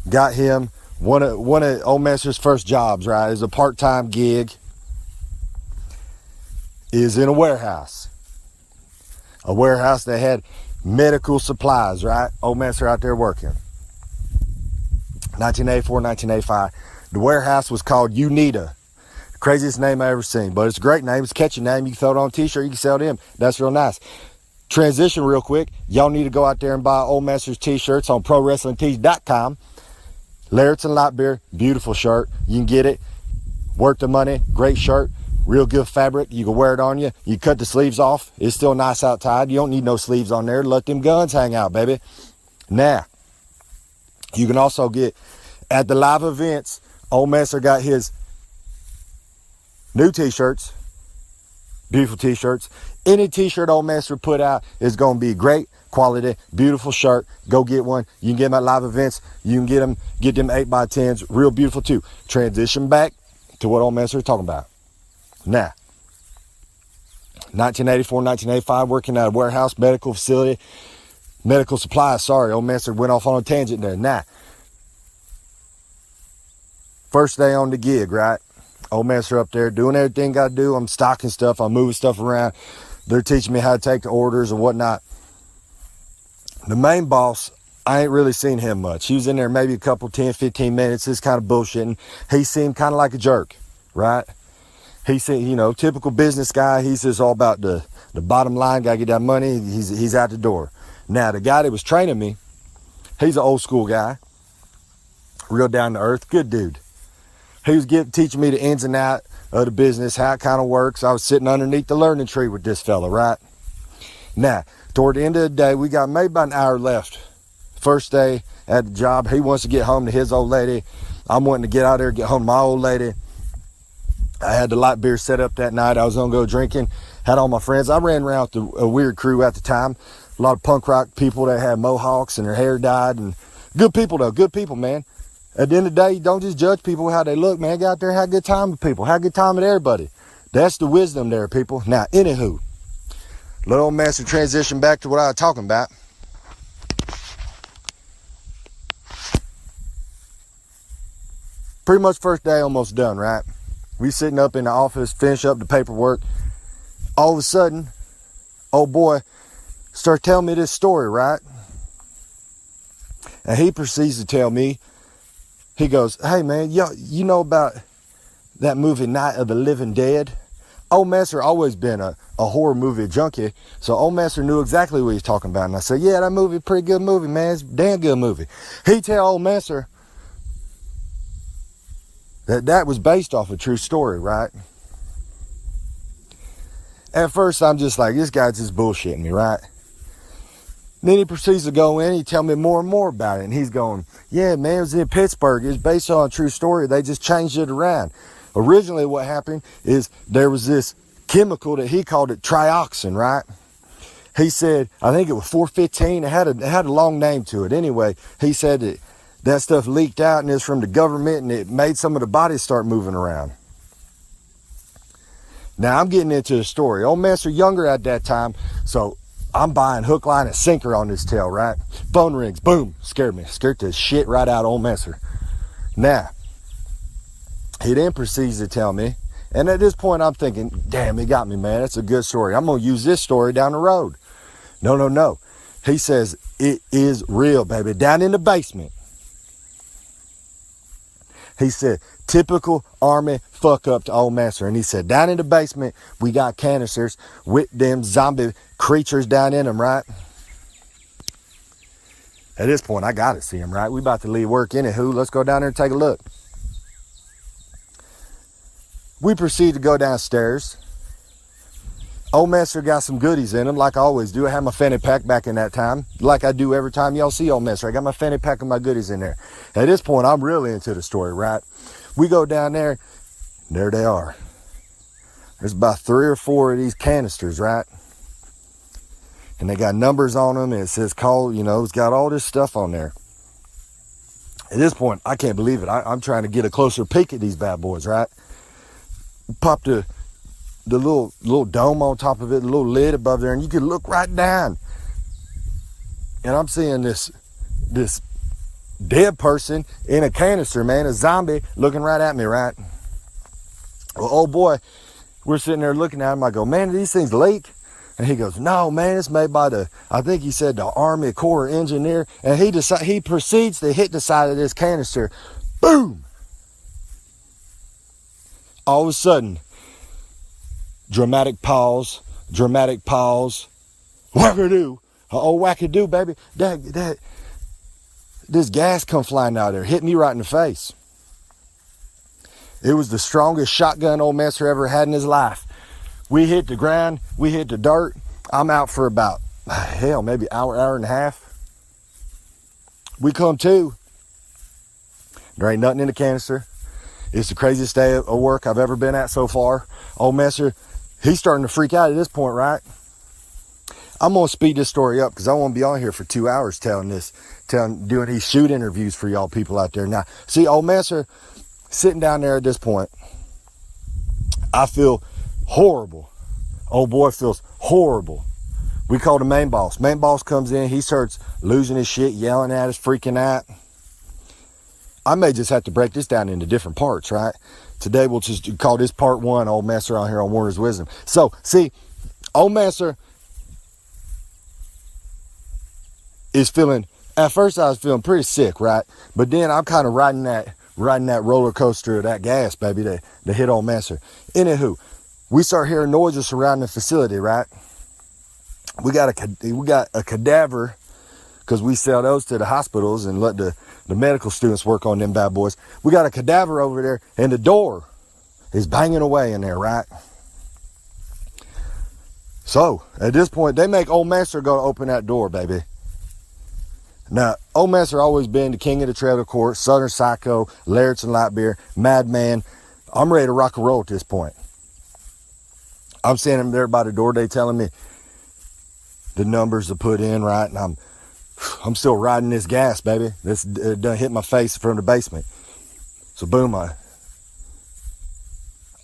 got him one of Old Master's first jobs, right? It's a part-time gig. Is in a warehouse. A warehouse that had medical supplies, right? Old Master out there working. 1984, 1985. The warehouse was called Unita. Craziest name I ever seen, but it's a great name. It's a catchy name. You can throw it on a t-shirt. You can sell them. That's real nice. Transition real quick. Y'all need to go out there and buy Old Master's t-shirts on ProWrestlingTees.com. Lairton Light Beer, beautiful shirt. You can get it. Worth the money. Great shirt. Real good fabric. You can wear it on you. You cut the sleeves off. It's still nice outside. You don't need no sleeves on there. Let them guns hang out, baby. Now, you can also get at the live events. Old Master got his new t-shirts. Beautiful t-shirts. Any t-shirt Old Master put out is going to be great quality, beautiful shirt. Go get one. You can get them at live events. You can get them 8x10s. Real beautiful too. Transition back to what Old Master is talking about. Now, 1984, 1985, working at a warehouse, medical facility, medical supplies. Sorry, Old Master went off on a tangent there. Now, first day on the gig, right? Old Master up there doing everything got to do. I'm stocking stuff. I'm moving stuff around. They're teaching me how to take the orders and whatnot. The main boss, I ain't really seen him much. He was in there maybe a couple, 10, 15 minutes. This kind of bullshitting. He seemed kind of like a jerk, right? He said, typical business guy. He's just all about the bottom line. Got to get that money. He's out the door. Now, the guy that was training me, he's an old school guy. Real down to earth. Good dude. He was teaching me the ins and outs of the business, how it kind of works. I was sitting underneath the learning tree with this fella, right? Now, toward the end of the day, we got maybe about an hour left. First day at the job. He wants to get home to his old lady. I'm wanting to get out there and get home to my old lady. I had the light beer set up that night. I was going to go drinking. Had all my friends. I ran around with a weird crew at the time. A lot of punk rock people that had mohawks and their hair dyed. And good people, though. Good people, man. At the end of the day, don't just judge people how they look, man. Get out there and have a good time with people. Have a good time with everybody. That's the wisdom there, people. Now, anywho, Let old master transition back to what I was talking about. Pretty much first day almost done, right? We sitting up in the office, finish up the paperwork. All of a sudden, old boy starts telling me this story, right? And he proceeds to tell me, he goes, hey man, you know about that movie Night of the Living Dead? Old master always been a horror movie junkie, so old master knew exactly what he's talking about. And I said, yeah, that movie, pretty good movie, man. It's a damn good movie. He tell old master that was based off a true story, right? At first, I'm just like, this guy's just bullshitting me, right? Then he proceeds to go in, he tell me more and more about it, and he's going, yeah, man, it was in Pittsburgh. It was based on a true story. They just changed it around. Originally, what happened is there was this chemical that he called it trioxin, right? He said, I think it was 415. It had a long name to it. Anyway, he said that stuff leaked out and it's from the government and it made some of the bodies start moving around. Now, I'm getting into the story. Old master younger at that time, so I'm buying hook, line, and sinker on this tale, right? Phone rings, boom, scared me. Scared the shit right out of old master. Now, he then proceeds to tell me, and at this point I'm thinking, damn, he got me, man. That's a good story. I'm going to use this story down the road. No. He says, it is real, baby. Down in the basement. He said, typical Army fuck up to old master. And he said, down in the basement, we got canisters with them zombie creatures down in them, right? At this point, I got to see him, right? We about to leave work anywho. Let's go down there and take a look. We proceed to go downstairs. Old master got some goodies in him, like I always do. I had my fanny pack back in that time, like I do every time y'all see old master. I got my fanny pack and my goodies in there. At this point, I'm really into the story, right? We go down there, and there they are. There's about 3 or 4 of these canisters, right? And they got numbers on them, and it says call, it's got all this stuff on there. At this point, I can't believe it. I'm trying to get a closer peek at these bad boys, right? Pop the little dome on top of it, the little lid above there, and you can look right down. And I'm seeing this dead person in a canister, man, a zombie looking right at me, right? Well, old boy, we're sitting there looking at him. I go, man, do these things leak? And he goes, no, man, it's made by I think he said the Army Corps engineer. And he proceeds to hit the side of this canister. Boom! All of a sudden, dramatic pause. Wackadoo. Oh, wackadoo, baby. This gas come flying out there. Hit me right in the face. It was the strongest shotgun old master ever had in his life. We hit the ground. We hit the dirt. I'm out for about, maybe hour and a half. We come to. There ain't nothing in the canister. It's the craziest day of work I've ever been at so far. Old master, he's starting to freak out at this point, right? I'm going to speed this story up because I want to be on here for 2 hours doing these shoot interviews for y'all people out there. Now, see, old master sitting down there at this point, I feel horrible. Old boy feels horrible. We call the main boss. Main boss comes in. He starts losing his shit, yelling at us, freaking out. I may just have to break this down into different parts, right? Today we'll just call this part 1, old master out here on Warner's Wisdom. So, see, old master is feeling, at first I was feeling pretty sick, right? But then I'm kind of riding that roller coaster of that gas, baby, to hit old master. Anywho, we start hearing noises surrounding the facility, right? We got a cadaver, because we sell those to the hospitals and let the medical students work on them bad boys. We got a cadaver over there, and the door is banging away in there, right? So, at this point, they make old master go to open that door, baby. Now, old master always been the king of the trailer court, Southern Psycho, Laird's and Light Beer, Madman. I'm ready to rock and roll at this point. I'm standing there by the door. They telling me the numbers to put in, right? And I'm still riding this gas, baby. This done hit my face from the basement. So boom,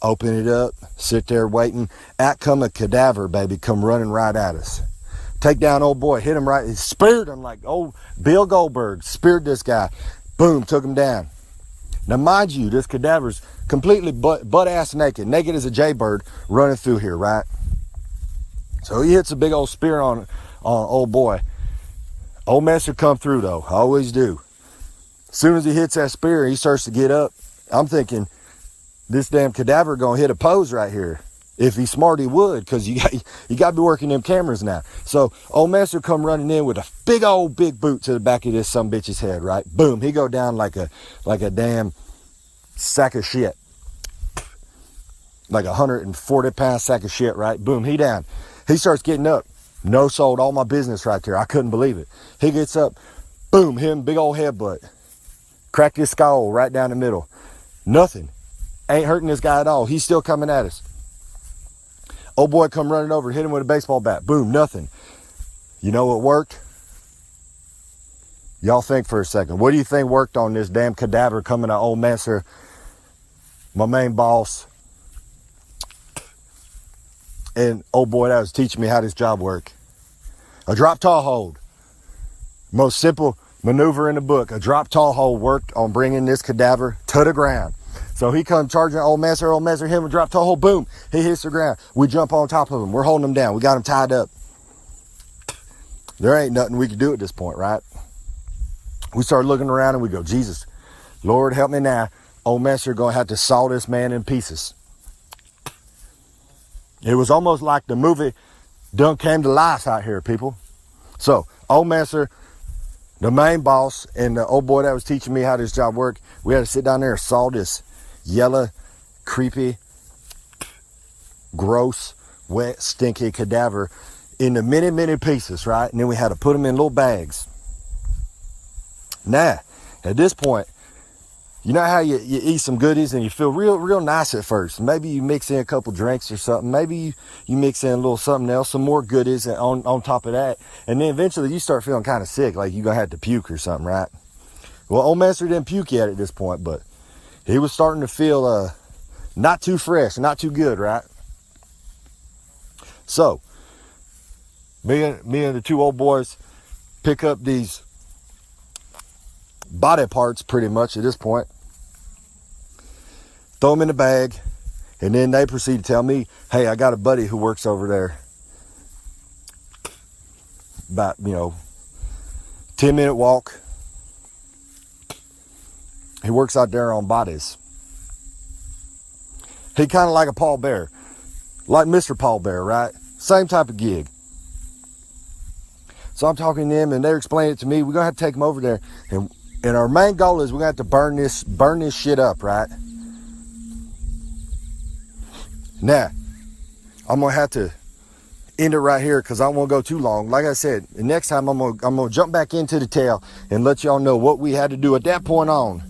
Open it up, sit there waiting. Out come a cadaver, baby, come running right at us. Take down old boy, hit him right, he speared him like old Bill Goldberg, speared this guy. Boom, took him down. Now, mind you, this cadaver's completely butt-ass naked as a jaybird running through here, right? So he hits a big old spear on old boy. Old Master come through, though. I always do. As soon as he hits that spear, he starts to get up. I'm thinking, this damn cadaver gonna hit a pose right here. If he's smart, he would, because you got to be working them cameras now. So old Master come running in with a big boot to the back of this some bitch's head, right? Boom, he go down like a damn sack of shit. Like a 140-pound sack of shit, right? Boom, he down. He starts getting up. No sold all my business right there. I couldn't believe it. He gets up. Boom, him, big old headbutt. Cracked his skull right down the middle. Nothing. Ain't hurting this guy at all. He's still coming at us. Old boy come running over, hit him with a baseball bat. Boom, nothing. You know what worked? Y'all think for a second. What do you think worked on this damn cadaver coming at old Master, my main boss, and old boy that was teaching me how this job worked? A drop taw hold. Most simple maneuver in the book. A drop taw hold worked on bringing this cadaver to the ground. So he come charging old Master hit him, drop toe hold, boom, he hits the ground. We jump on top of him. We're holding him down. We got him tied up. There ain't nothing we can do at this point, right? We start looking around and we go, Jesus, Lord, help me now. Old Master gonna have to saw this man in pieces. It was almost like the movie done came to life out here, people. So old Master, the main boss, and the old boy that was teaching me how this job worked, we had to sit down there and saw this yellow, creepy, gross, wet, stinky cadaver into many pieces, right? And then we had to put them in little bags. Now, at this point, you know how you eat some goodies and you feel real nice at first. Maybe you mix in a couple drinks or something. Maybe you mix in a little something else, some more goodies on top of that. And then eventually you start feeling kind of sick, like you're going to have to puke or something, right? Well, old Master didn't puke yet at this point, but he was starting to feel not too fresh, not too good, right? So, me and the two old boys pick up these body parts pretty much at this point, throw them in the bag, and then they proceed to tell me, hey, I got a buddy who works over there about, 10-minute walk. He works out there on bodies. He kind of like a Paul Bear, like Mr. Paul Bear, right? Same type of gig. So I'm talking to them and they're explaining it to me. We're going to have to take him over there, and our main goal is we're going to have to burn this shit up, right? Now, I'm going to have to end it right here because I don't want to go too long. Like I said, the next time I'm going to jump back into the tale and let y'all know what we had to do at that point on.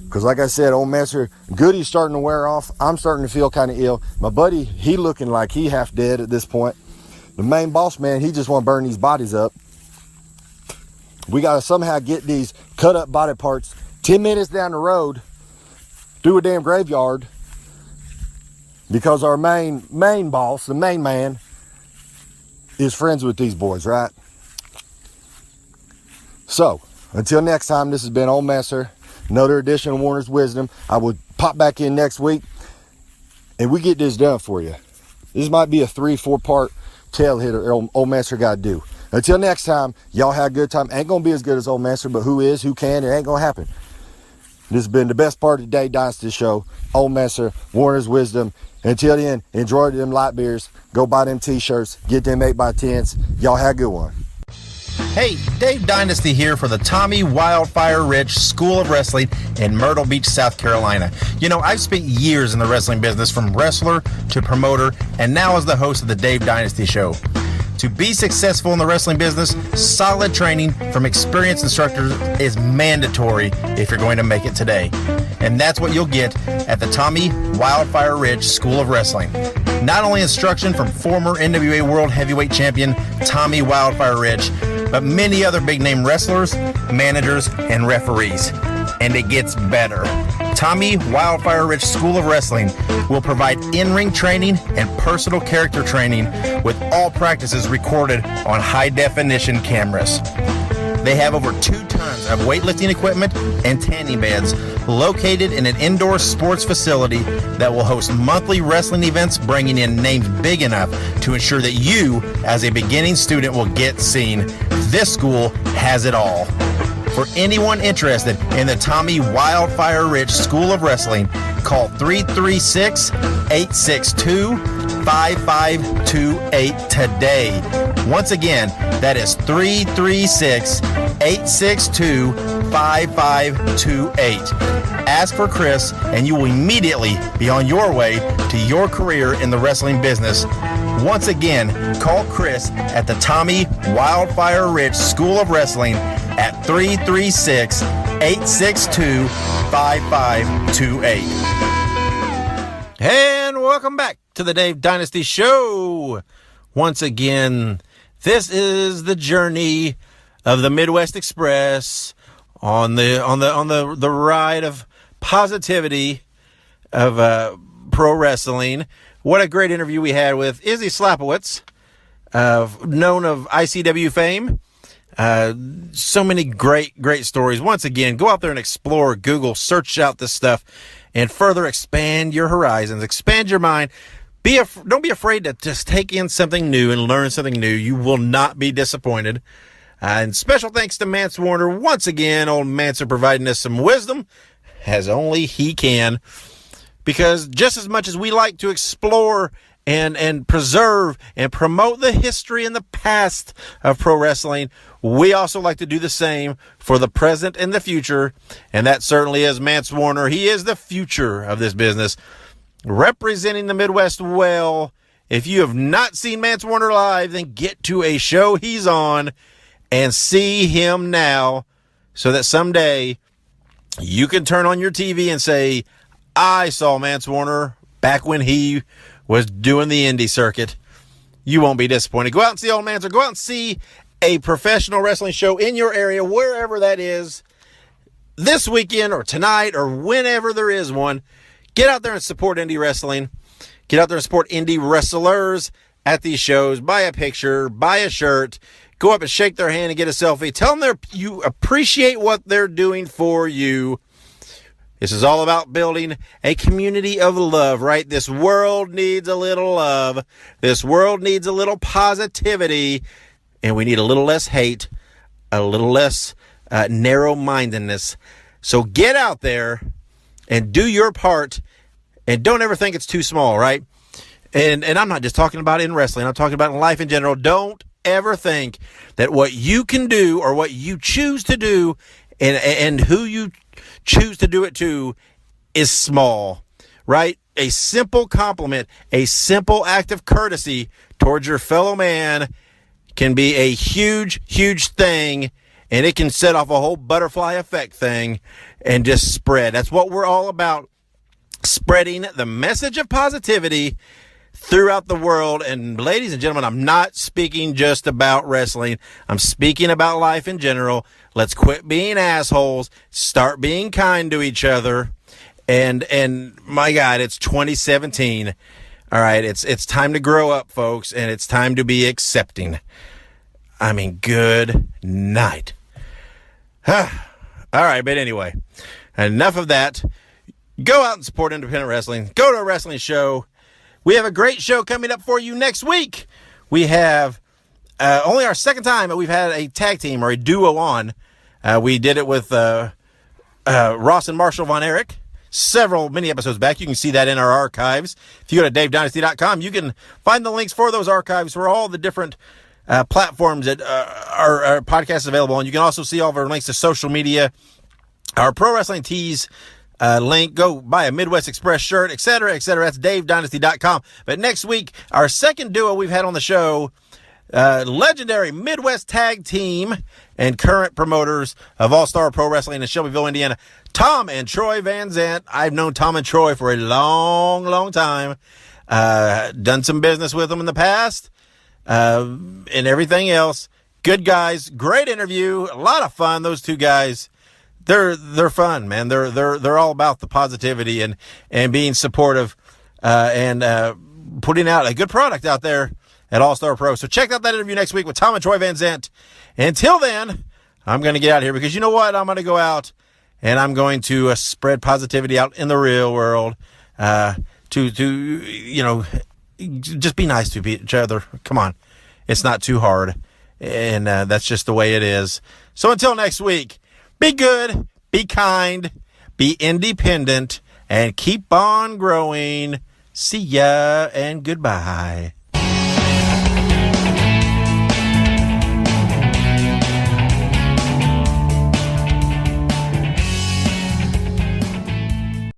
Because like I said, old Master, Goody's starting to wear off. I'm starting to feel kind of ill. My buddy, he looking like he half dead at this point. The main boss man, he just want to burn these bodies up. We got to somehow get these cut up body parts 10 minutes down the road through a damn graveyard because our main boss, the main man, is friends with these boys, right? So, until next time, this has been Old Master, another edition of Warner's Wisdom. I will pop back in next week and we get this done for you. This might be a 3-4 part tale hitter Old Master got to do. Until next time, y'all have a good time. Ain't going to be as good as Old Master, but who is, who can, it ain't going to happen. This has been the best part of the Dave Dynasty Show. Old Master, Warner's Wisdom. Until then, enjoy them light beers. Go buy them t-shirts. Get them 8x10s. Y'all have a good one. Hey, Dave Dynasty here for the Tommy Wildfire Rich School of Wrestling in Myrtle Beach, South Carolina. You know, I've spent years in the wrestling business, from wrestler to promoter, and now as the host of the Dave Dynasty Show. To be successful in the wrestling business, solid training from experienced instructors is mandatory if you're going to make it today. And that's what you'll get at the Tommy Wildfire Ridge School of Wrestling. Not only instruction from former NWA World Heavyweight Champion Tommy Wildfire Ridge, but many other big name wrestlers, managers, and referees. And it gets better. Tommy Wildfire Rich School of Wrestling will provide in-ring training and personal character training with all practices recorded on high-definition cameras. They have over 2 tons of weightlifting equipment and tanning beds located in an indoor sports facility that will host monthly wrestling events, bringing in names big enough to ensure that you, as a beginning student, will get seen. This school has it all. For anyone interested in the Tommy Wildfire Rich School of Wrestling, call 336-862-5528 today. Once again, that is 336-862-5528. Ask for Chris, and you will immediately be on your way to your career in the wrestling business. Once again, call Chris at the Tommy Wildfire Rich School of Wrestling at 336-862-5528. And welcome back to the Dave Dynasty Show. Once again, this is the journey of the Midwest Express on the ride of positivity of pro wrestling. What a great interview we had with Izzy Slapawitz, known of ICW fame. So many great stories. Once again, go out there and explore, Google, search out this stuff, and further expand your horizons, expand your mind. Don't be afraid to just take in something new and learn something new. You will not be disappointed. And special thanks to Mance Warner. Once again, old Mance providing us some wisdom, as only he can. Because just as much as we like to explore and preserve and promote the history and the past of pro wrestling, we also like to do the same for the present and the future. And that certainly is Mance Warner. He is the future of this business, representing the Midwest well. If you have not seen Mance Warner live, then get to a show he's on and see him now, so that someday you can turn on your TV and say, I saw Mance Warner back when he was doing the indie circuit. You won't be disappointed. Go out and see old Mance, or go out and see a professional wrestling show in your area, wherever that is, this weekend or tonight or whenever there is one. Get out there and support indie wrestling. Get out there and support indie wrestlers at these shows. Buy a picture, buy a shirt, go up and shake their hand and get a selfie. Tell them you appreciate what they're doing for you. This is all about building a community of love, right? This world needs a little love. This world needs a little positivity. And we need a little less hate, a little less narrow-mindedness. So get out there and do your part. And don't ever think it's too small, right? And I'm not just talking about in wrestling. I'm talking about in life in general. Don't ever think that what you can do or what you choose to do and who you choose to do it to is small, right? A simple compliment, a simple act of courtesy towards your fellow man can be a huge thing, and it can set off a whole butterfly effect thing and just spread. That's what we're all about, spreading the message of positivity throughout the world. And ladies and gentlemen, I'm not speaking just about wrestling. I'm speaking about life in general. Let's quit being assholes, start being kind to each other. And my God, it's 2017. All right, it's time to grow up, folks, and it's time to be accepting. I mean, good night. All right, but anyway, enough of that. Go out and support independent wrestling. Go to a wrestling show. We have a great show coming up for you next week. We have only our second time that we've had a tag team or a duo on. We did it with Ross and Marshall Von Erich many episodes back. You can see that in our archives. If you go to davedynasty.com, you can find the links for those archives for all the different platforms that our podcast is available on. You can also see all of our links to social media, our Pro Wrestling Tees link. Go buy a Midwest Express shirt, etc., etc. That's davedynasty.com. But next week, our second duo we've had on the show, legendary Midwest tag team and current promoters of All-Star Pro Wrestling in Shelbyville, Indiana, Tom and Troy Van Zant. I've known Tom and Troy for a long time. Done some business with them in the past, and everything else. Good guys, great interview, a lot of fun. Those two guys, they're fun, man. They're all about the positivity and being supportive, and putting out a good product out there at All Star Pro. So check out that interview next week with Tom and Troy Van Zandt. Until then, I'm going to get out of here because you know what? I'm going to go out and I'm going to spread positivity out in the real world. To just be nice to each other. Come on, it's not too hard, and that's just the way it is. So until next week, be good, be kind, be independent, and keep on growing. See ya and goodbye.